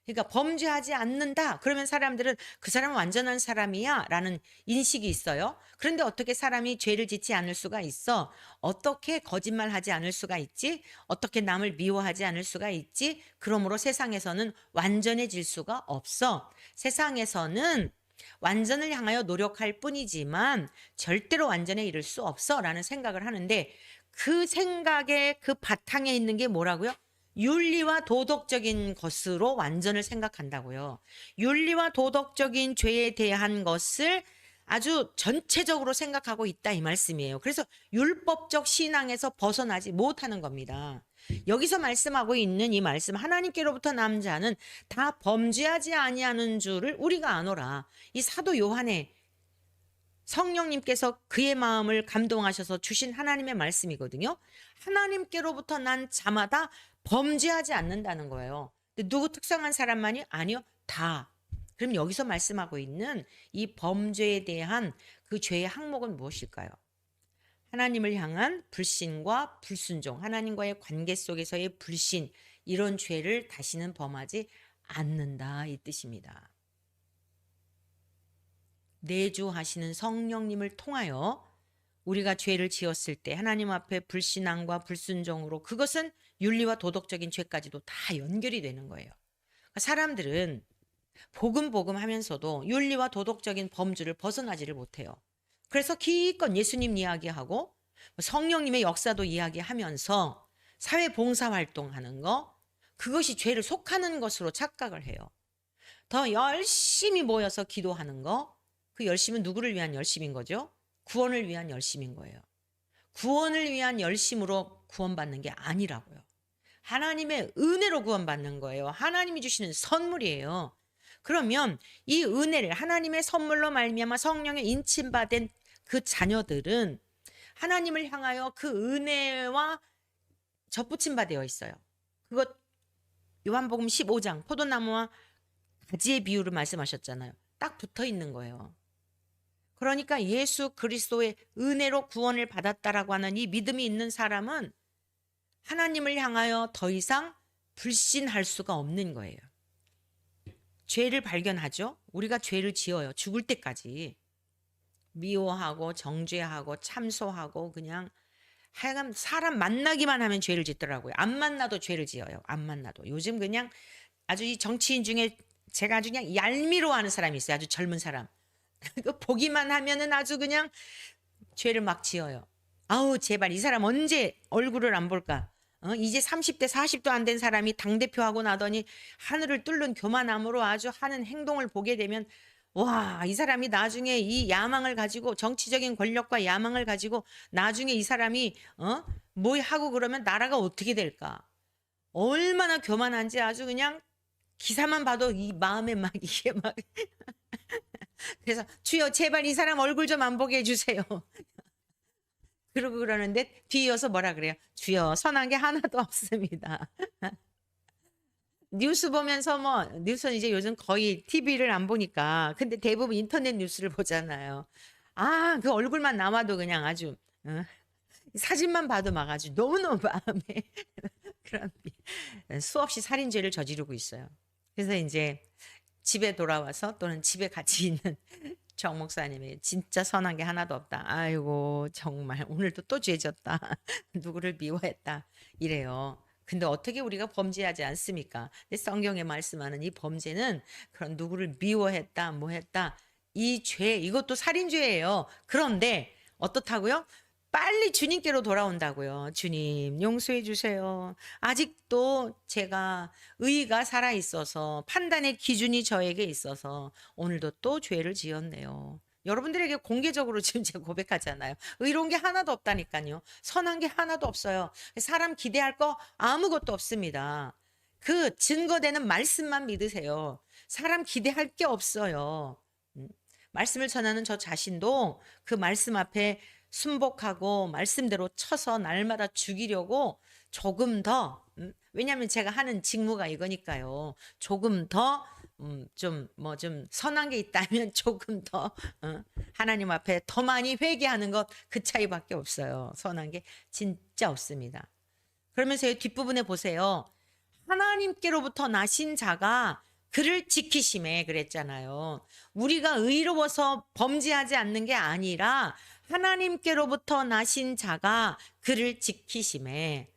그러니까 범죄하지 않는다. 그러면 사람들은 그 사람은 완전한 사람이야 라는 인식이 있어요. 그런데 어떻게 사람이 죄를 짓지 않을 수가 있어? 어떻게 거짓말하지 않을 수가 있지? 어떻게 남을 미워하지 않을 수가 있지? 그러므로 세상에서는 완전해질 수가 없어. 세상에서는 완전을 향하여 노력할 뿐이지만 절대로 완전에 이를 수 없어 라는 생각을 하는데, 그 생각의 그 바탕에 있는 게 뭐라고요? 윤리와 도덕적인 것으로 완전을 생각한다고요. 윤리와 도덕적인 죄에 대한 것을 아주 전체적으로 생각하고 있다 이 말씀이에요. 그래서 율법적 신앙에서 벗어나지 못하는 겁니다. 여기서 말씀하고 있는 이 말씀, 하나님께로부터 난 자는 다 범죄하지 아니하는 줄을 우리가 아노라. 이 사도 요한의 성령님께서 그의 마음을 감동하셔서 주신 하나님의 말씀이거든요. 하나님께로부터 난 자마다 범죄하지 않는다는 거예요. 근데 누구 특성한 사람만이? 아니요. 다. 그럼 여기서 말씀하고 있는 이 범죄에 대한 그 죄의 항목은 무엇일까요? 하나님을 향한 불신과 불순종, 하나님과의 관계 속에서의 불신, 이런 죄를 다시는 범하지 않는다 이 뜻입니다. 내주하시는 성령님을 통하여 우리가 죄를 지었을 때 하나님 앞에 불신앙과 불순종으로, 그것은 윤리와 도덕적인 죄까지도 다 연결이 되는 거예요. 사람들은 복음 하면서도 윤리와 도덕적인 범주를 벗어나지를 못해요. 그래서 기껏 예수님 이야기하고 성령님의 역사도 이야기하면서 사회 봉사 활동하는 거, 그것이 죄를 속하는 것으로 착각을 해요. 더 열심히 모여서 기도하는 거, 그 열심은 누구를 위한 열심인 거죠? 구원을 위한 열심인 거예요. 구원을 위한 열심으로 구원받는 게 아니라고요. 하나님의 은혜로 구원받는 거예요. 하나님이 주시는 선물이에요. 그러면 이 은혜를 하나님의 선물로 말미암아 성령의 인침받은 그 자녀들은 하나님을 향하여 그 은혜와 접붙임 바 되어 있어요. 그것 요한복음 15장 포도나무와 가지의 비유를 말씀하셨잖아요. 딱 붙어 있는 거예요. 그러니까 예수 그리스도의 은혜로 구원을 받았다라고 하는 이 믿음이 있는 사람은 하나님을 향하여 더 이상 불신할 수가 없는 거예요. 죄를 발견하죠. 우리가 죄를 지어요. 죽을 때까지. 미워하고 정죄하고 참소하고 그냥 하여간 사람 만나기만 하면 죄를 짓더라고요. 안 만나도 죄를 지어요. 안 만나도. 요즘 그냥 아주 이 정치인 중에 제가 아주 그냥 얄미워 하는 사람이 있어요. 아주 젊은 사람. 보기만 하면은 아주 그냥 죄를 막 지어요. 아우 제발 이 사람 언제 얼굴을 안 볼까? 이제 30대 40도 안 된 사람이 당대표하고 나더니 하늘을 뚫는 교만함으로 아주 하는 행동을 보게 되면 와, 이 사람이 나중에 이 야망을 가지고 정치적인 권력과 야망을 가지고 나중에 이 사람이 뭐 하고 그러면 나라가 어떻게 될까? 얼마나 교만한지 아주 그냥 기사만 봐도 이 마음에 막 이게 막 그래서 주여 제발 이 사람 얼굴 좀 안 보게 해주세요. 그러고 그러는데 뒤이어서 뭐라 그래요? 주여 선한 게 하나도 없습니다. 뉴스 보면서 뭐 뉴스는 이제 요즘 거의 TV를 안 보니까 근데 대부분 인터넷 뉴스를 보잖아요. 아, 그 얼굴만 나와도 그냥 아주 사진만 봐도 막 아주 너무너무 마음에 그런 수없이 살인죄를 저지르고 있어요. 그래서 이제 집에 돌아와서 또는 집에 같이 있는 정 목사님이 진짜 선한 게 하나도 없다. 아이고 정말 오늘도 또 죄졌다. 누구를 미워했다. 이래요. 근데 어떻게 우리가 범죄하지 않습니까? 근데 성경에 말씀하는 이 범죄는 그런 누구를 미워했다, 뭐 했다. 이 죄, 이것도 살인죄예요. 그런데 어떻다고요? 빨리 주님께로 돌아온다고요. 주님 용서해 주세요. 아직도 제가 의가 살아 있어서 판단의 기준이 저에게 있어서 오늘도 또 죄를 지었네요. 여러분들에게 공개적으로 지금 제가 고백하잖아요. 의로운 게 하나도 없다니까요. 선한 게 하나도 없어요. 사람 기대할 거 아무것도 없습니다. 그 증거되는 말씀만 믿으세요. 사람 기대할 게 없어요. 말씀을 전하는 저 자신도 그 말씀 앞에 순복하고 말씀대로 쳐서 날마다 죽이려고 조금 더 왜냐하면 제가 하는 직무가 이거니까요. 조금 더 좀 선한 게 있다면 조금 더 하나님 앞에 더 많이 회개하는 것 그 차이밖에 없어요. 선한 게 진짜 없습니다. 그러면서 뒷부분에 보세요. 하나님께로부터 나신 자가 그를 지키심에 그랬잖아요. 우리가 의로워서 범죄하지 않는 게 아니라 하나님께로부터 나신 자가 그를 지키심에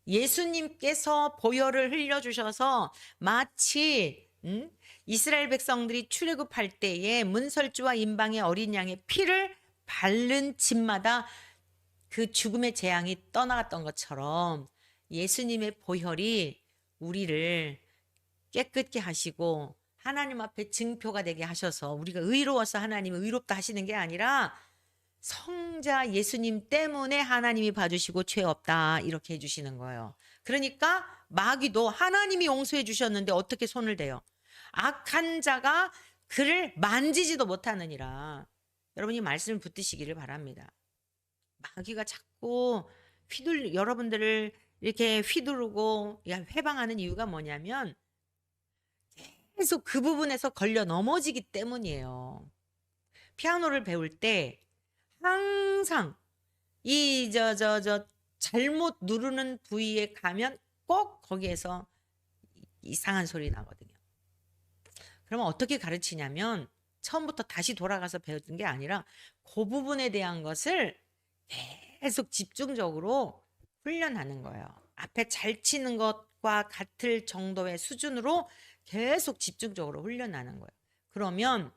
예수님께서 보혈을 흘려주셔서 마치 이스라엘 백성들이 출애굽할 때에 문설주와 임방의 어린 양의 피를 바른 집마다 그 죽음의 재앙이 떠나갔던 것처럼 예수님의 보혈이 우리를 깨끗게 하시고 하나님 앞에 증표가 되게 하셔서 우리가 의로워서 하나님을 의롭다 하시는 게 아니라 성자 예수님 때문에 하나님이 봐주시고 죄 없다 이렇게 해주시는 거예요. 그러니까 마귀도 하나님이 용서해 주셨는데 어떻게 손을 대요? 악한 자가 그를 만지지도 못하느니라. 여러분이 말씀을 붙드시기를 바랍니다. 마귀가 자꾸 여러분들을 이렇게 휘두르고 회방하는 이유가 뭐냐면 계속 그 부분에서 걸려 넘어지기 때문이에요. 피아노를 배울 때 항상 잘못 누르는 부위에 가면 꼭 거기에서 이상한 소리 나거든요. 그러면 어떻게 가르치냐면 처음부터 다시 돌아가서 배우는 게 아니라 그 부분에 대한 것을 계속 집중적으로 훈련하는 거예요. 앞에 잘 치는 것과 같을 정도의 수준으로 계속 집중적으로 훈련하는 거예요. 그러면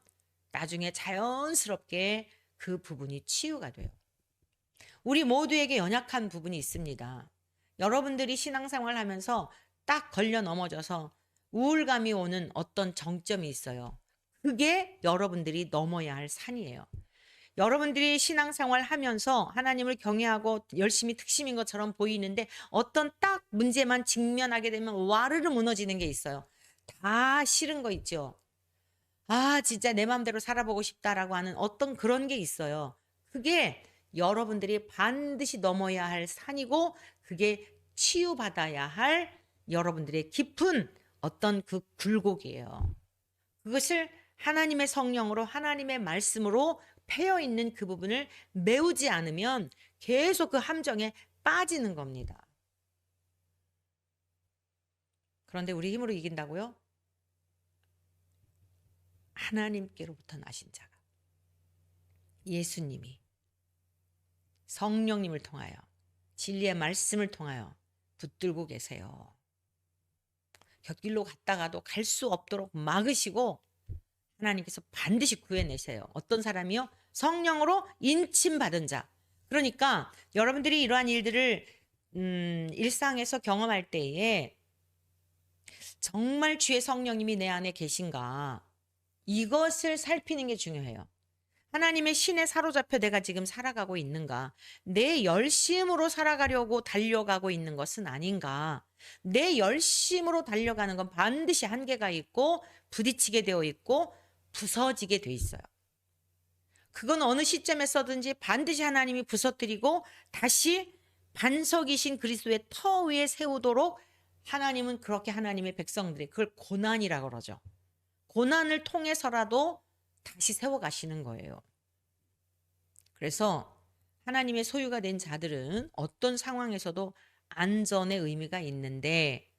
나중에 자연스럽게 그 부분이 치유가 돼요. 우리 모두에게 연약한 부분이 있습니다. 여러분들이 신앙생활 하면서 딱 걸려 넘어져서 우울감이 오는 어떤 정점이 있어요. 그게 여러분들이 넘어야 할 산이에요. 여러분들이 신앙생활 하면서 하나님을 경외하고 열심히 특심인 것처럼 보이는데 어떤 딱 문제만 직면하게 되면 와르르 무너지는 게 있어요. 다 싫은 거 있죠. 아, 진짜 내 마음대로 살아보고 싶다라고 하는 어떤 그런 게 있어요. 그게 여러분들이 반드시 넘어야 할 산이고 그게 치유받아야 할 여러분들의 깊은 어떤 그 굴곡이에요. 그것을 하나님의 성령으로 하나님의 말씀으로 패여 있는 그 부분을 메우지 않으면 계속 그 함정에 빠지는 겁니다. 그런데 우리 힘으로 이긴다고요? 하나님께로부터 나신 자가 예수님이 성령님을 통하여 진리의 말씀을 통하여 붙들고 계세요. 곁길로 갔다가도 갈 수 없도록 막으시고 하나님께서 반드시 구해내세요. 어떤 사람이요? 성령으로 인침받은 자. 그러니까 여러분들이 이러한 일들을 일상에서 경험할 때에 정말 주의 성령님이 내 안에 계신가 이것을 살피는 게 중요해요. 하나님의 신에 사로잡혀 내가 지금 살아가고 있는가? 내 열심으로 살아가려고 달려가고 있는 것은 아닌가? 내 열심으로 달려가는 건 반드시 한계가 있고 부딪히게 되어 있고 부서지게 돼 있어요. 그건 어느 시점에서든지 반드시 하나님이 부서뜨리고 다시 반석이신 그리스도의 터 위에 세우도록 하나님은 그렇게 하나님의 백성들이 그걸 고난이라고 그러죠. 고난을 통해서라도 다시 세워가시는 거예요. 그래서 하나님의 소유가 된 자들은 어떤 상황에서도 안전의 의미가 있는데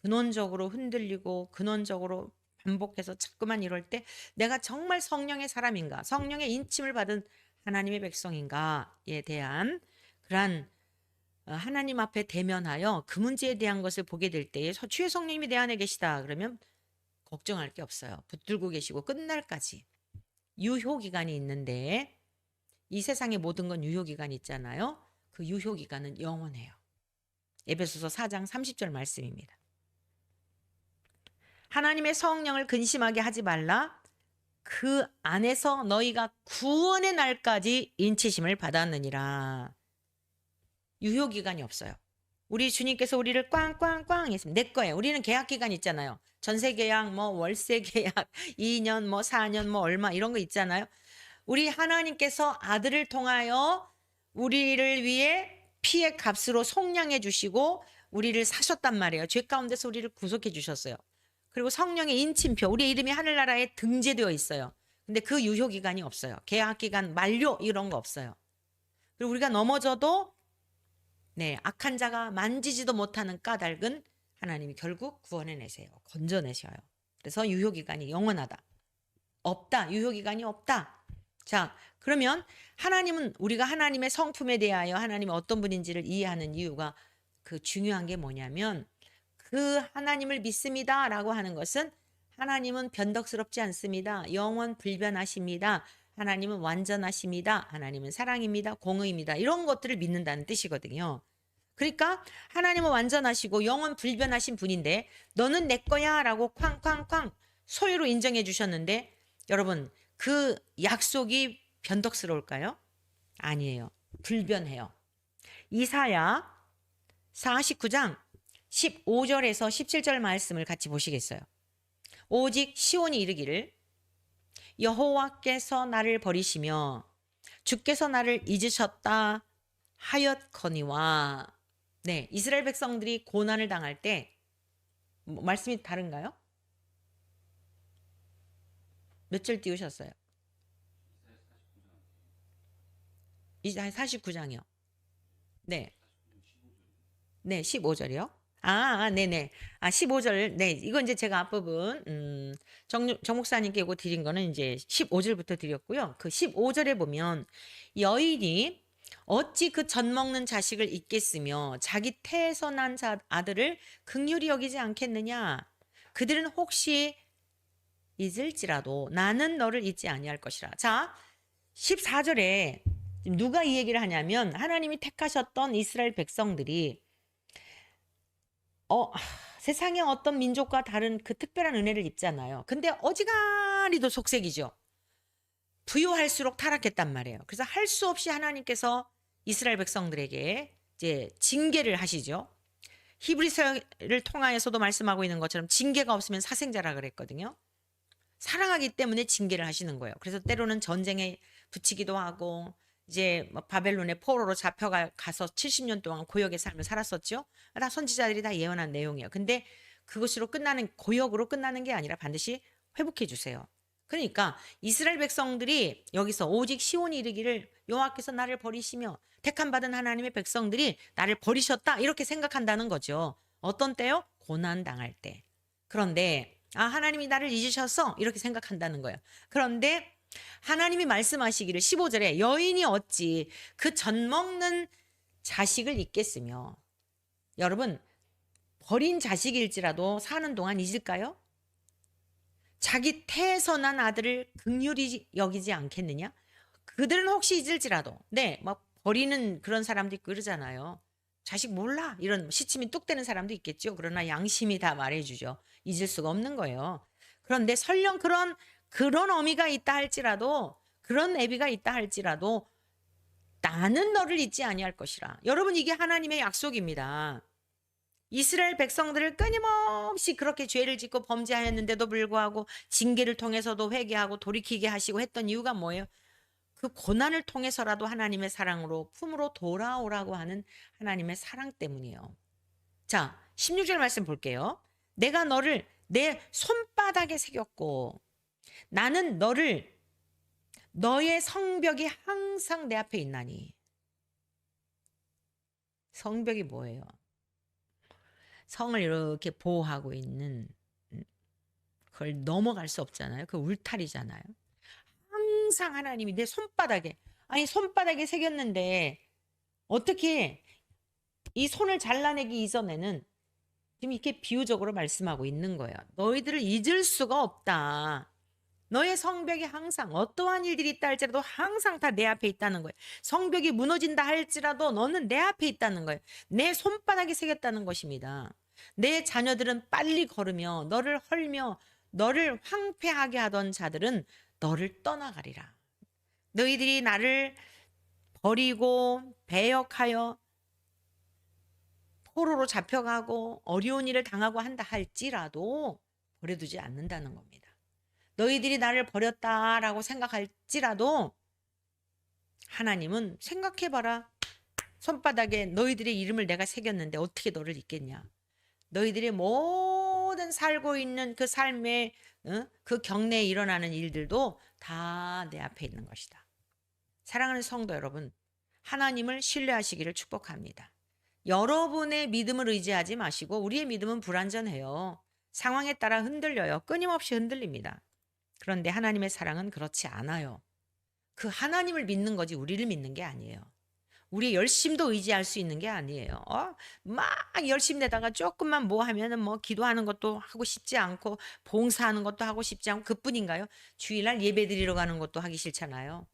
근원적으로 흔들리고 근원적으로 반복해서 자꾸만 이럴 때 내가 정말 성령의 사람인가 성령의 인침을 받은 하나님의 백성인가에 대한 그러한 하나님 앞에 대면하여 그 문제에 대한 것을 보게 될 때에 주의 성령님이 내 안에 계시다 그러면 걱정할 게 없어요. 붙들고 계시고 끝날까지 유효기간이 있는데 이 세상의 모든 건 유효기간이 있잖아요. 그 유효기간은 영원해요. 에베소서 4장 30절 말씀입니다. 하나님의 성령을 근심하게 하지 말라. 그 안에서 너희가 구원의 날까지 인치심을 받았느니라. 유효기간이 없어요. 우리 주님께서 우리를 꽝꽝꽝 했습니다. 내 거예요. 우리는 계약기간 있잖아요. 전세계약, 뭐 월세계약, 2년, 뭐 4년, 뭐 얼마 이런 거 있잖아요. 우리 하나님께서 아들을 통하여 우리를 위해 피의 값으로 속량해 주시고 우리를 사셨단 말이에요. 죄 가운데서 우리를 구속해 주셨어요. 그리고 성령의 인침표, 우리 이름이 하늘나라에 등재되어 있어요. 근데 그 유효기간이 없어요. 계약기간 만료 이런 거 없어요. 그리고 우리가 넘어져도 악한 자가 만지지도 못하는 까닭은 하나님이 결국 구원해내세요. 건져내셔요. 그래서 유효기간이 영원하다. 없다. 유효기간이 없다. 자, 그러면 하나님은 우리가 하나님의 성품에 대하여 하나님이 어떤 분인지를 이해하는 이유가 그 중요한 게 뭐냐면 그 하나님을 믿습니다 라고 하는 것은 하나님은 변덕스럽지 않습니다. 영원 불변하십니다. 하나님은 완전하십니다. 하나님은 사랑입니다. 공의입니다. 이런 것들을 믿는다는 뜻이거든요. 그러니까 하나님은 완전하시고 영원 불변하신 분인데 너는 내 거야 라고 쾅쾅쾅 소유로 인정해 주셨는데 여러분 그 약속이 변덕스러울까요? 아니에요. 불변해요. 이사야 49장 15절에서 17절 말씀을 같이 보시겠어요? 오직 시온이 이르기를 여호와께서 나를 버리시며 주께서 나를 잊으셨다 하였거니와. 네, 이스라엘 백성들이 고난을 당할 때 말씀이 다른가요? 몇 절 띄우셨어요? 이사야 49장이요. 네. 네, 15절이요. 네네. 15절. 네, 이건 이제 제가 앞부분, 정 목사님께 이거 드린 거는 이제 15절부터 드렸고요. 그 15절에 보면, 여인이 어찌 그 젖 먹는 자식을 잊겠으며, 자기 태에서 난 아들을 긍휼히 여기지 않겠느냐. 그들은 혹시 잊을지라도 나는 너를 잊지 아니할 것이라. 자, 14절에 누가 이 얘기를 하냐면, 하나님이 택하셨던 이스라엘 백성들이 세상에 어떤 민족과 다른 그 특별한 은혜를 입잖아요. 근데 어지간히도 속색이죠. 부유할수록 타락했단 말이에요. 그래서 할 수 없이 하나님께서 이스라엘 백성들에게 이제 징계를 하시죠. 히브리서를 통하여서도 말씀하고 있는 것처럼 징계가 없으면 사생자라 그랬거든요. 사랑하기 때문에 징계를 하시는 거예요. 그래서 때로는 전쟁에 붙이기도 하고 이제 바벨론의 포로로 잡혀가서 70년 동안 고역의 삶을 살았었죠. 다 선지자들이 다 예언한 내용이에요. 근데 그것으로 끝나는 고역으로 끝나는 게 아니라 반드시 회복해 주세요. 그러니까 이스라엘 백성들이 여기서 오직 시온이 이르기를 여호와께서 나를 버리시며 택함 받은 하나님의 백성들이 나를 버리셨다 이렇게 생각한다는 거죠. 어떤 때요? 고난 당할 때. 그런데 하나님이 나를 잊으셔서 이렇게 생각한다는 거예요. 그런데 하나님이 말씀하시기를 15절에 여인이 어찌 그 젖 먹는 자식을 잊겠으며. 여러분 버린 자식일지라도 사는 동안 잊을까요? 자기 태에서 난 아들을 긍휼히 여기지 않겠느냐? 그들은 혹시 잊을지라도. 네, 막 버리는 그런 사람도 있고 그러잖아요. 자식 몰라 이런 시침이 뚝 되는 사람도 있겠죠. 그러나 양심이 다 말해주죠. 잊을 수가 없는 거예요. 그런데 설령 그런 어미가 있다 할지라도 그런 애비가 있다 할지라도 나는 너를 잊지 아니할 것이라. 여러분 이게 하나님의 약속입니다. 이스라엘 백성들을 끊임없이 그렇게 죄를 짓고 범죄하였는데도 불구하고 징계를 통해서도 회개하고 돌이키게 하시고 했던 이유가 뭐예요? 그 고난을 통해서라도 하나님의 사랑으로 품으로 돌아오라고 하는 하나님의 사랑 때문이에요. 자, 16절 말씀 볼게요. 내가 너를 내 손바닥에 새겼고 나는 너의 성벽이 항상 내 앞에 있나니. 성벽이 뭐예요? 성을 이렇게 보호하고 있는 그걸 넘어갈 수 없잖아요. 그 울타리잖아요. 항상 하나님이 내 손바닥에 새겼는데 어떻게 이 손을 잘라내기 이전에는 지금 이렇게 비유적으로 말씀하고 있는 거예요. 너희들을 잊을 수가 없다. 너의 성벽이 항상 어떠한 일들이 있다 할지라도 항상 다 내 앞에 있다는 거예요. 성벽이 무너진다 할지라도 너는 내 앞에 있다는 거예요. 내 손바닥에 새겼다는 것입니다. 내 자녀들은 빨리 걸으며 너를 헐며 너를 황폐하게 하던 자들은 너를 떠나가리라. 너희들이 나를 버리고 배역하여 포로로 잡혀가고 어려운 일을 당하고 한다 할지라도 버려두지 않는다는 겁니다. 너희들이 나를 버렸다라고 생각할지라도 하나님은 생각해봐라. 손바닥에 너희들의 이름을 내가 새겼는데 어떻게 너를 잊겠냐. 너희들의 모든 살고 있는 그 삶의 그 경내에 일어나는 일들도 다 내 앞에 있는 것이다. 사랑하는 성도 여러분, 하나님을 신뢰하시기를 축복합니다. 여러분의 믿음을 의지하지 마시고 우리의 믿음은 불완전해요. 상황에 따라 흔들려요. 끊임없이 흔들립니다. 그런데 하나님의 사랑은 그렇지 않아요. 그 하나님을 믿는 거지 우리를 믿는 게 아니에요. 우리의 열심도 의지할 수 있는 게 아니에요. 막 열심 내다가 조금만 뭐 하면은 뭐 기도하는 것도 하고 싶지 않고 봉사하는 것도 하고 싶지 않고 그뿐인가요? 주일날 예배 드리러 가는 것도 하기 싫잖아요.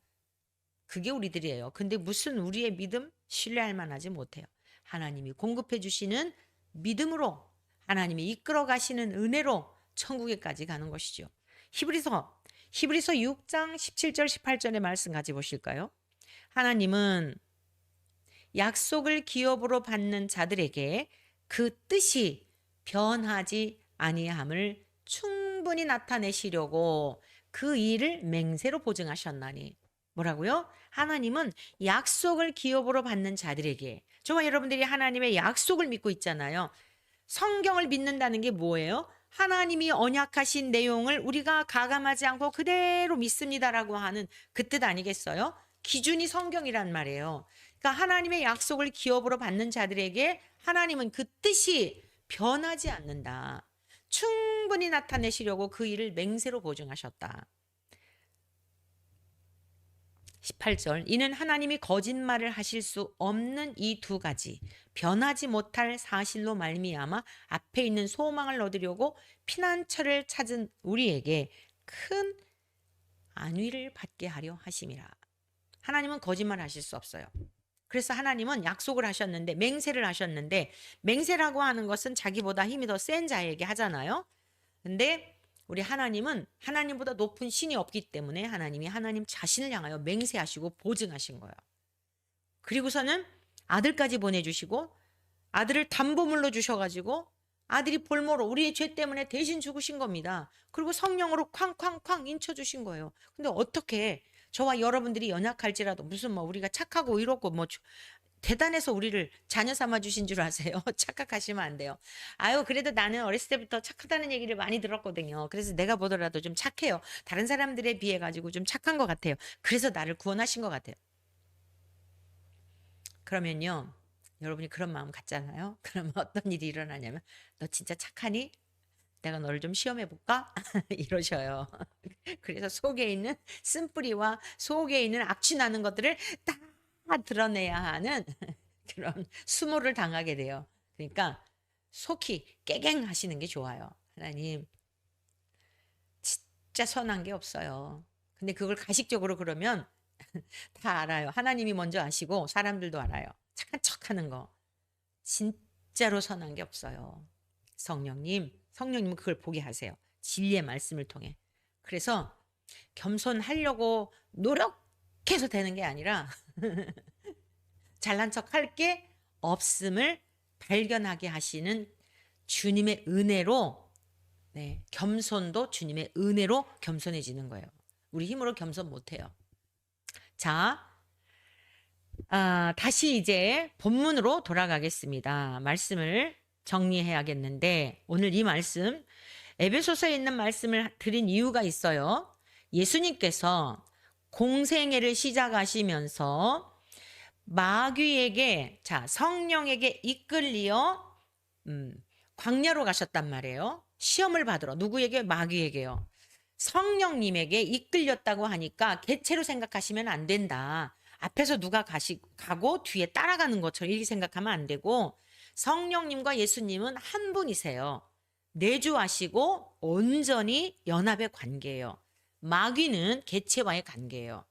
그게 우리들이에요. 근데 무슨 우리의 믿음 신뢰할 만하지 못해요. 하나님이 공급해 주시는 믿음으로 하나님이 이끌어 가시는 은혜로 천국에까지 가는 것이죠. 히브리서 6장 17절 18절의 말씀 가지 보실까요? 하나님은 약속을 기업으로 받는 자들에게 그 뜻이 변하지 아니함을 충분히 나타내시려고 그 일을 맹세로 보증하셨나니. 뭐라고요? 하나님은 약속을 기업으로 받는 자들에게, 저와 여러분들이 하나님의 약속을 믿고 있잖아요. 성경을 믿는다는 게 뭐예요? 하나님이 언약하신 내용을 우리가 가감하지 않고 그대로 믿습니다라고 하는 그 뜻 아니겠어요? 기준이 성경이란 말이에요. 그러니까 하나님의 약속을 기업으로 받는 자들에게 하나님은 그 뜻이 변하지 않는다. 충분히 나타내시려고 그 일을 맹세로 보증하셨다. 18절, 이는 하나님이 거짓말을 하실 수 없는 이 두 가지 변하지 못할 사실로 말미암아 앞에 있는 소망을 얻으려고 피난처를 찾은 우리에게 큰 안위를 받게 하려 하심이라. 하나님은 거짓말 하실 수 없어요. 그래서 하나님은 약속을 하셨는데, 맹세를 하셨는데, 맹세라고 하는 것은 자기보다 힘이 더 센 자에게 하잖아요. 근데 우리 하나님은 하나님보다 높은 신이 없기 때문에 하나님이 하나님 자신을 향하여 맹세하시고 보증하신 거예요. 그리고서는 아들까지 보내주시고 아들을 담보물로 주셔가지고 아들이 볼모로 우리의 죄 때문에 대신 죽으신 겁니다. 그리고 성령으로 쾅쾅쾅 인쳐주신 거예요. 근데 어떻게 저와 여러분들이 연약할지라도 무슨 뭐 우리가 착하고 이렇고 뭐 대단해서 우리를 자녀 삼아 주신 줄 아세요? 착각하시면 안 돼요. 아유, 그래도 나는 어렸을 때부터 착하다는 얘기를 많이 들었거든요. 그래서 내가 보더라도 좀 착해요. 다른 사람들에 비해 가지고 좀 착한 것 같아요. 그래서 나를 구원하신 것 같아요. 그러면요, 여러분이 그런 마음 갖잖아요. 그러면 어떤 일이 일어나냐면, 너 진짜 착하니? 내가 너를 좀 시험해 볼까? 이러셔요. 그래서 속에 있는 쓴뿌리와 속에 있는 악취나는 것들을 다 드러내야 하는 그런 수모를 당하게 돼요. 그러니까 속히 깨갱 하시는 게 좋아요. 하나님, 진짜 선한 게 없어요. 근데 그걸 가식적으로 그러면 다 알아요. 하나님이 먼저 아시고 사람들도 알아요. 착한 척 하는 거. 진짜로 선한 게 없어요. 성령님은 그걸 보게 하세요. 진리의 말씀을 통해. 그래서 겸손하려고 노력해서 되는 게 아니라 잘난 척 할 게 없음을 발견하게 하시는 주님의 은혜로, 네, 겸손도 주님의 은혜로 겸손해지는 거예요. 우리 힘으로 겸손 못해요. 자, 다시 이제 본문으로 돌아가겠습니다. 말씀을 정리해야겠는데, 오늘 이 말씀, 에베소서에 있는 말씀을 드린 이유가 있어요. 예수님께서 공생애를 시작하시면서 마귀에게, 성령에게 이끌리어 광야로 가셨단 말이에요. 시험을 받으러. 누구에게? 마귀에게요. 성령님에게 이끌렸다고 하니까 개체로 생각하시면 안 된다. 앞에서 누가 가고 뒤에 따라가는 것처럼 이렇게 생각하면 안 되고, 성령님과 예수님은 한 분이세요. 내주하시고 온전히 연합의 관계예요. 마귀는 개체와의 관계예요.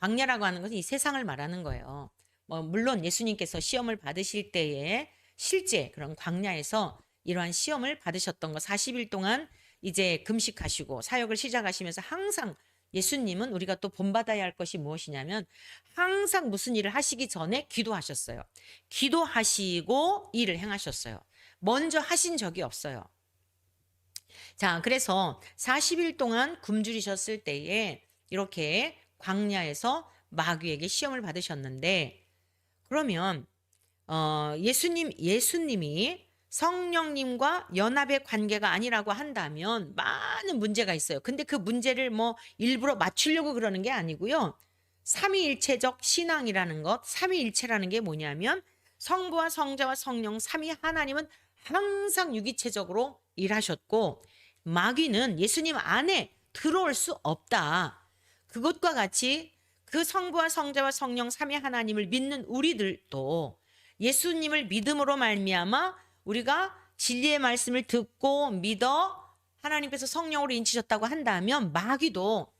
광야라고 하는 것은 이 세상을 말하는 거예요. 물론 예수님께서 시험을 받으실 때에 실제 그런 광야에서 이러한 시험을 받으셨던 거, 40일 동안 이제 금식하시고 사역을 시작하시면서 항상 예수님은 우리가 또 본받아야 할 것이 무엇이냐면 항상 무슨 일을 하시기 전에 기도하셨어요. 기도하시고 일을 행하셨어요. 먼저 하신 적이 없어요. 자, 그래서 40일 동안 굶주리셨을 때에 이렇게 광야에서 마귀에게 시험을 받으셨는데, 그러면 예수님이 성령님과 연합의 관계가 아니라고 한다면 많은 문제가 있어요. 근데 그 문제를 뭐 일부러 맞추려고 그러는 게 아니고요. 삼위일체적 신앙이라는 것, 삼위일체라는 게 뭐냐면 성부와 성자와 성령 삼위 하나님은 항상 유기체적으로 일하셨고 마귀는 예수님 안에 들어올 수 없다. 그것과 같이 그 성부와 성자와 성령 삼위 하나님을 믿는 우리들도 예수님을 믿음으로 말미암아 우리가 진리의 말씀을 듣고 믿어 하나님께서 성령으로 인치셨다고 한다면 마귀도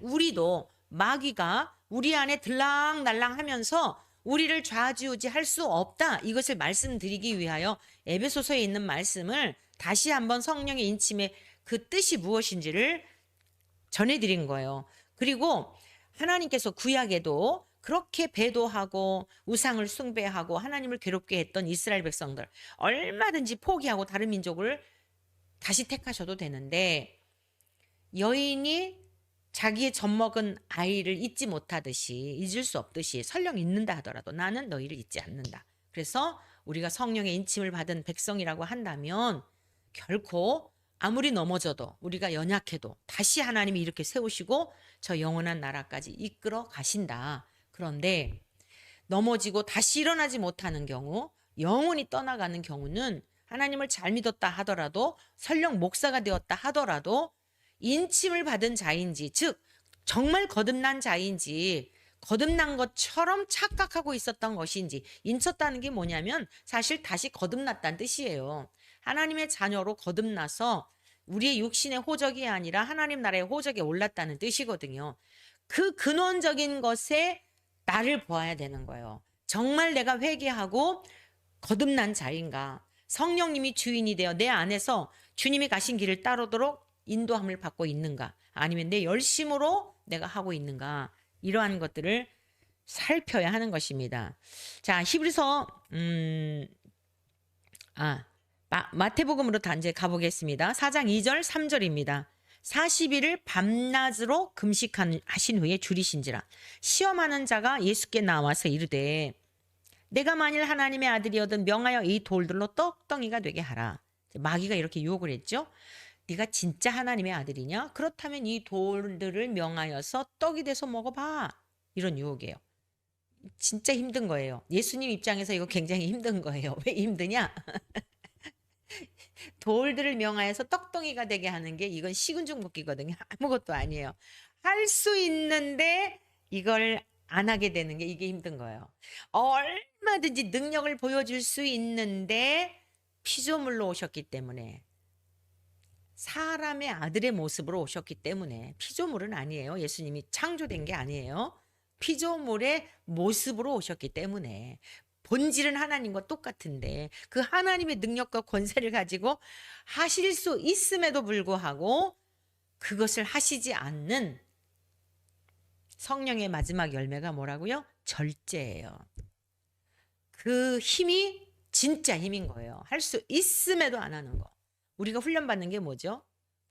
우리도 마귀가 우리 안에 들락날락 하면서 우리를 좌지우지할 수 없다. 이것을 말씀드리기 위하여 에베소서에 있는 말씀을 다시 한번 성령의 인침의 그 뜻이 무엇인지를 전해드린 거예요. 그리고 하나님께서 구약에도 그렇게 배도하고 우상을 숭배하고 하나님을 괴롭게 했던 이스라엘 백성들 얼마든지 포기하고 다른 민족을 다시 택하셔도 되는데, 여인이 자기의 젖먹은 아이를 잊지 못하듯이, 잊을 수 없듯이 설령 잊는다 하더라도 나는 너희를 잊지 않는다. 그래서 우리가 성령의 인침을 받은 백성이라고 한다면 결코 아무리 넘어져도, 우리가 연약해도 다시 하나님이 이렇게 세우시고 저 영원한 나라까지 이끌어 가신다. 그런데 넘어지고 다시 일어나지 못하는 경우, 영원히 떠나가는 경우는 하나님을 잘 믿었다 하더라도, 설령 목사가 되었다 하더라도 인침을 받은 자인지, 즉 정말 거듭난 자인지, 거듭난 것처럼 착각하고 있었던 것인지, 인쳤다는 게 뭐냐면 사실 다시 거듭났다는 뜻이에요. 하나님의 자녀로 거듭나서 우리의 육신의 호적이 아니라 하나님 나라의 호적에 올랐다는 뜻이거든요. 그 근원적인 것에 나를 보아야 되는 거예요. 정말 내가 회개하고 거듭난 자인가? 성령님이 주인이 되어 내 안에서 주님이 가신 길을 따르도록 인도함을 받고 있는가? 아니면 내 열심으로 내가 하고 있는가? 이러한 것들을 살펴야 하는 것입니다. 자, 히브리서 마태복음으로 단제 가보겠습니다. 4장 2절 3절입니다. 40일을 밤낮으로 금식하신 후에 줄이신지라 시험하는 자가 예수께 나와서 이르되 내가 만일 하나님의 아들이거든 명하여 이 돌들로 떡덩이가 되게 하라. 마귀가 이렇게 유혹을 했죠. 네가 진짜 하나님의 아들이냐? 그렇다면 이 돌들을 명하여서 떡이 돼서 먹어봐. 이런 유혹이에요. 진짜 힘든 거예요. 예수님 입장에서 이거 굉장히 힘든 거예요. 왜 힘드냐? 돌들을 명하여서 떡덩이가 되게 하는 게 이건 식은죽 먹기거든요. 아무것도 아니에요. 할 수 있는데 이걸 안 하게 되는 게 이게 힘든 거예요. 얼마든지 능력을 보여줄 수 있는데 피조물로 오셨기 때문에, 사람의 아들의 모습으로 오셨기 때문에, 피조물은 아니에요. 예수님이 창조된 게 아니에요. 피조물의 모습으로 오셨기 때문에 본질은 하나님과 똑같은데 그 하나님의 능력과 권세를 가지고 하실 수 있음에도 불구하고 그것을 하시지 않는 성령의 마지막 열매가 뭐라고요? 절제예요. 그 힘이 진짜 힘인 거예요. 할 수 있음에도 안 하는 거. 우리가 훈련받는 게 뭐죠?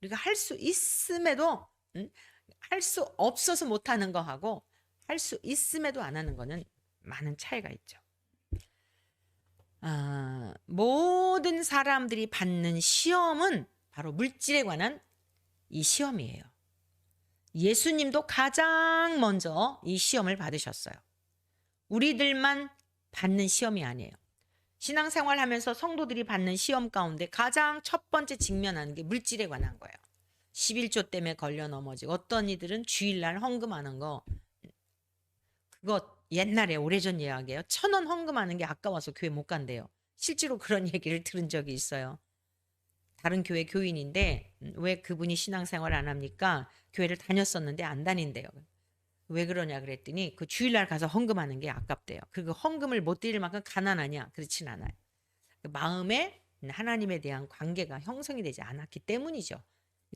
우리가 할 수 있음에도 할 수 없어서 못하는 거하고 할 수 있음에도 안 하는 거는 많은 차이가 있죠. 모든 사람들이 받는 시험은 바로 물질에 관한 이 시험이에요. 예수님도 가장 먼저 이 시험을 받으셨어요. 우리들만 받는 시험이 아니에요. 신앙생활 하면서 성도들이 받는 시험 가운데 가장 첫 번째 직면하는 게 물질에 관한 거예요. 11조 때문에 걸려 넘어지고, 어떤 이들은 주일날 헌금하는 거, 그거 옛날에 오래전 이야기예요. 1,000원 헌금하는 게 아까워서 교회 못 간대요. 실제로 그런 얘기를 들은 적이 있어요. 다른 교회 교인인데 왜 그분이 신앙생활 안 합니까? 교회를 다녔었는데 안 다닌대요. 왜 그러냐 그랬더니 그 주일날 가서 헌금하는 게 아깝대요. 그리고 헌금을 못 드릴 만큼 가난하냐? 그렇진 않아요. 마음에 하나님에 대한 관계가 형성이 되지 않았기 때문이죠.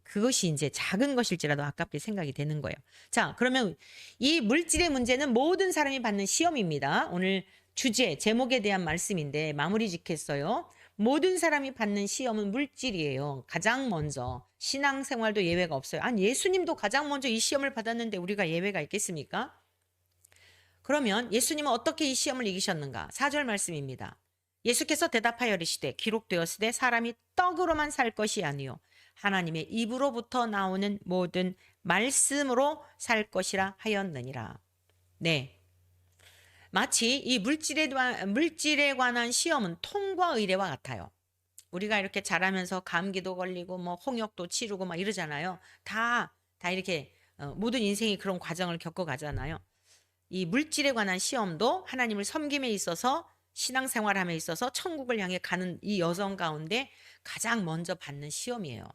그것이 이제 작은 것일지라도 아깝게 생각이 되는 거예요. 자, 그러면 이 물질의 문제는 모든 사람이 받는 시험입니다. 오늘 주제, 제목에 대한 말씀인데 마무리 짓겠어요. 모든 사람이 받는 시험은 물질이에요. 가장 먼저. 신앙생활도 예외가 없어요. 아니, 예수님도 가장 먼저 이 시험을 받았는데 우리가 예외가 있겠습니까? 그러면 예수님은 어떻게 이 시험을 이기셨는가? 4절 말씀입니다. 예수께서 대답하여 이르시되 기록되었으되 사람이 떡으로만 살 것이 아니요 하나님의 입으로부터 나오는 모든 말씀으로 살 것이라 하였느니라. 네, 마치 이 물질에 관한 시험은 통과 의례와 같아요. 우리가 이렇게 자라면서 감기도 걸리고 뭐 홍역도 치르고 막 이러잖아요. 다 이렇게 모든 인생이 그런 과정을 겪어가잖아요. 이 물질에 관한 시험도 하나님을 섬김에 있어서, 신앙생활함에 있어서 천국을 향해 가는 이 여정 가운데 가장 먼저 받는 시험이에요.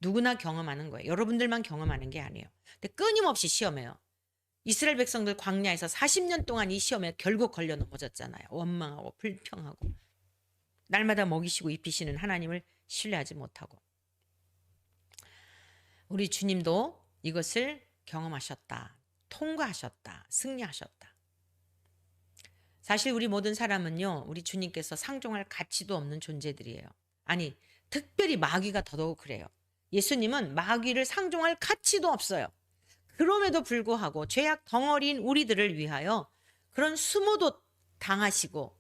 누구나 경험하는 거예요. 여러분들만 경험하는 게 아니에요. 근데 끊임없이 시험해요. 이스라엘 백성들 광야에서 40년 동안 이 시험에 결국 걸려 넘어졌잖아요. 원망하고 불평하고 날마다 먹이시고 입히시는 하나님을 신뢰하지 못하고. 우리 주님도 이것을 경험하셨다. 통과하셨다. 승리하셨다. 사실 우리 모든 사람은요, 우리 주님께서 상종할 가치도 없는 존재들이에요. 아니, 특별히 마귀가 더더욱 그래요. 예수님은 마귀를 상종할 가치도 없어요. 그럼에도 불구하고 죄악 덩어리인 우리들을 위하여 그런 수모도 당하시고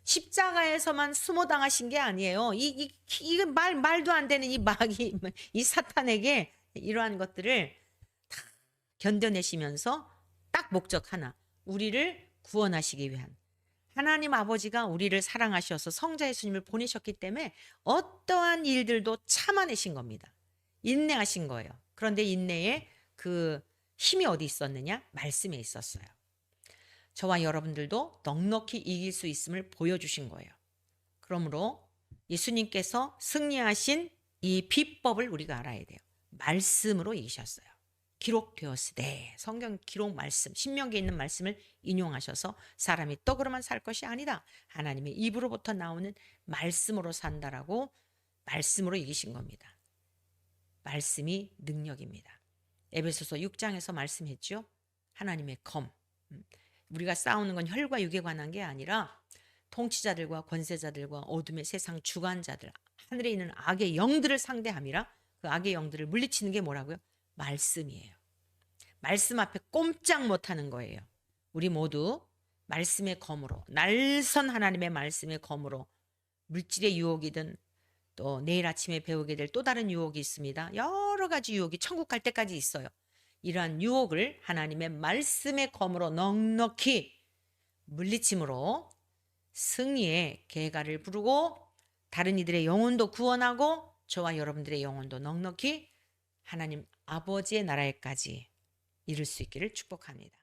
십자가에서만 수모 당하신 게 아니에요. 이게 말도 안 되는 이 마귀, 이 사탄에게 이러한 것들을 다 견뎌내시면서 딱 목적 하나, 우리를 구원하시기 위한. 하나님 아버지가 우리를 사랑하셔서 성자 예수님을 보내셨기 때문에 어떠한 일들도 참아내신 겁니다. 인내하신 거예요. 그런데 인내에 그 힘이 어디 있었느냐? 말씀에 있었어요. 저와 여러분들도 넉넉히 이길 수 있음을 보여주신 거예요. 그러므로 예수님께서 승리하신 이 비법을 우리가 알아야 돼요. 말씀으로 이기셨어요. 기록되었으되, 성경 기록 말씀, 신명기에 있는 말씀을 인용하셔서 사람이 떡으로만 살 것이 아니다. 하나님의 입으로부터 나오는 말씀으로 산다라고 말씀으로 이기신 겁니다. 말씀이 능력입니다. 에베소서 6장에서 말씀했죠. 하나님의 검. 우리가 싸우는 건 혈과 육에 관한 게 아니라 통치자들과 권세자들과 어둠의 세상 주관자들, 하늘에 있는 악의 영들을 상대함이라. 그 악의 영들을 물리치는 게 뭐라고요? 말씀이에요. 말씀 앞에 꼼짝 못하는 거예요. 우리 모두 말씀의 검으로, 날선 하나님의 말씀의 검으로, 물질의 유혹이든 또 내일 아침에 배우게 될 또 다른 유혹이 있습니다. 여러 가지 유혹이 천국 갈 때까지 있어요. 이러한 유혹을 하나님의 말씀의 검으로 넉넉히 물리침으로 승리의 계가를 부르고 다른 이들의 영혼도 구원하고 저와 여러분들의 영혼도 넉넉히 하나님 아버지의 나라에까지 이룰 수 있기를 축복합니다.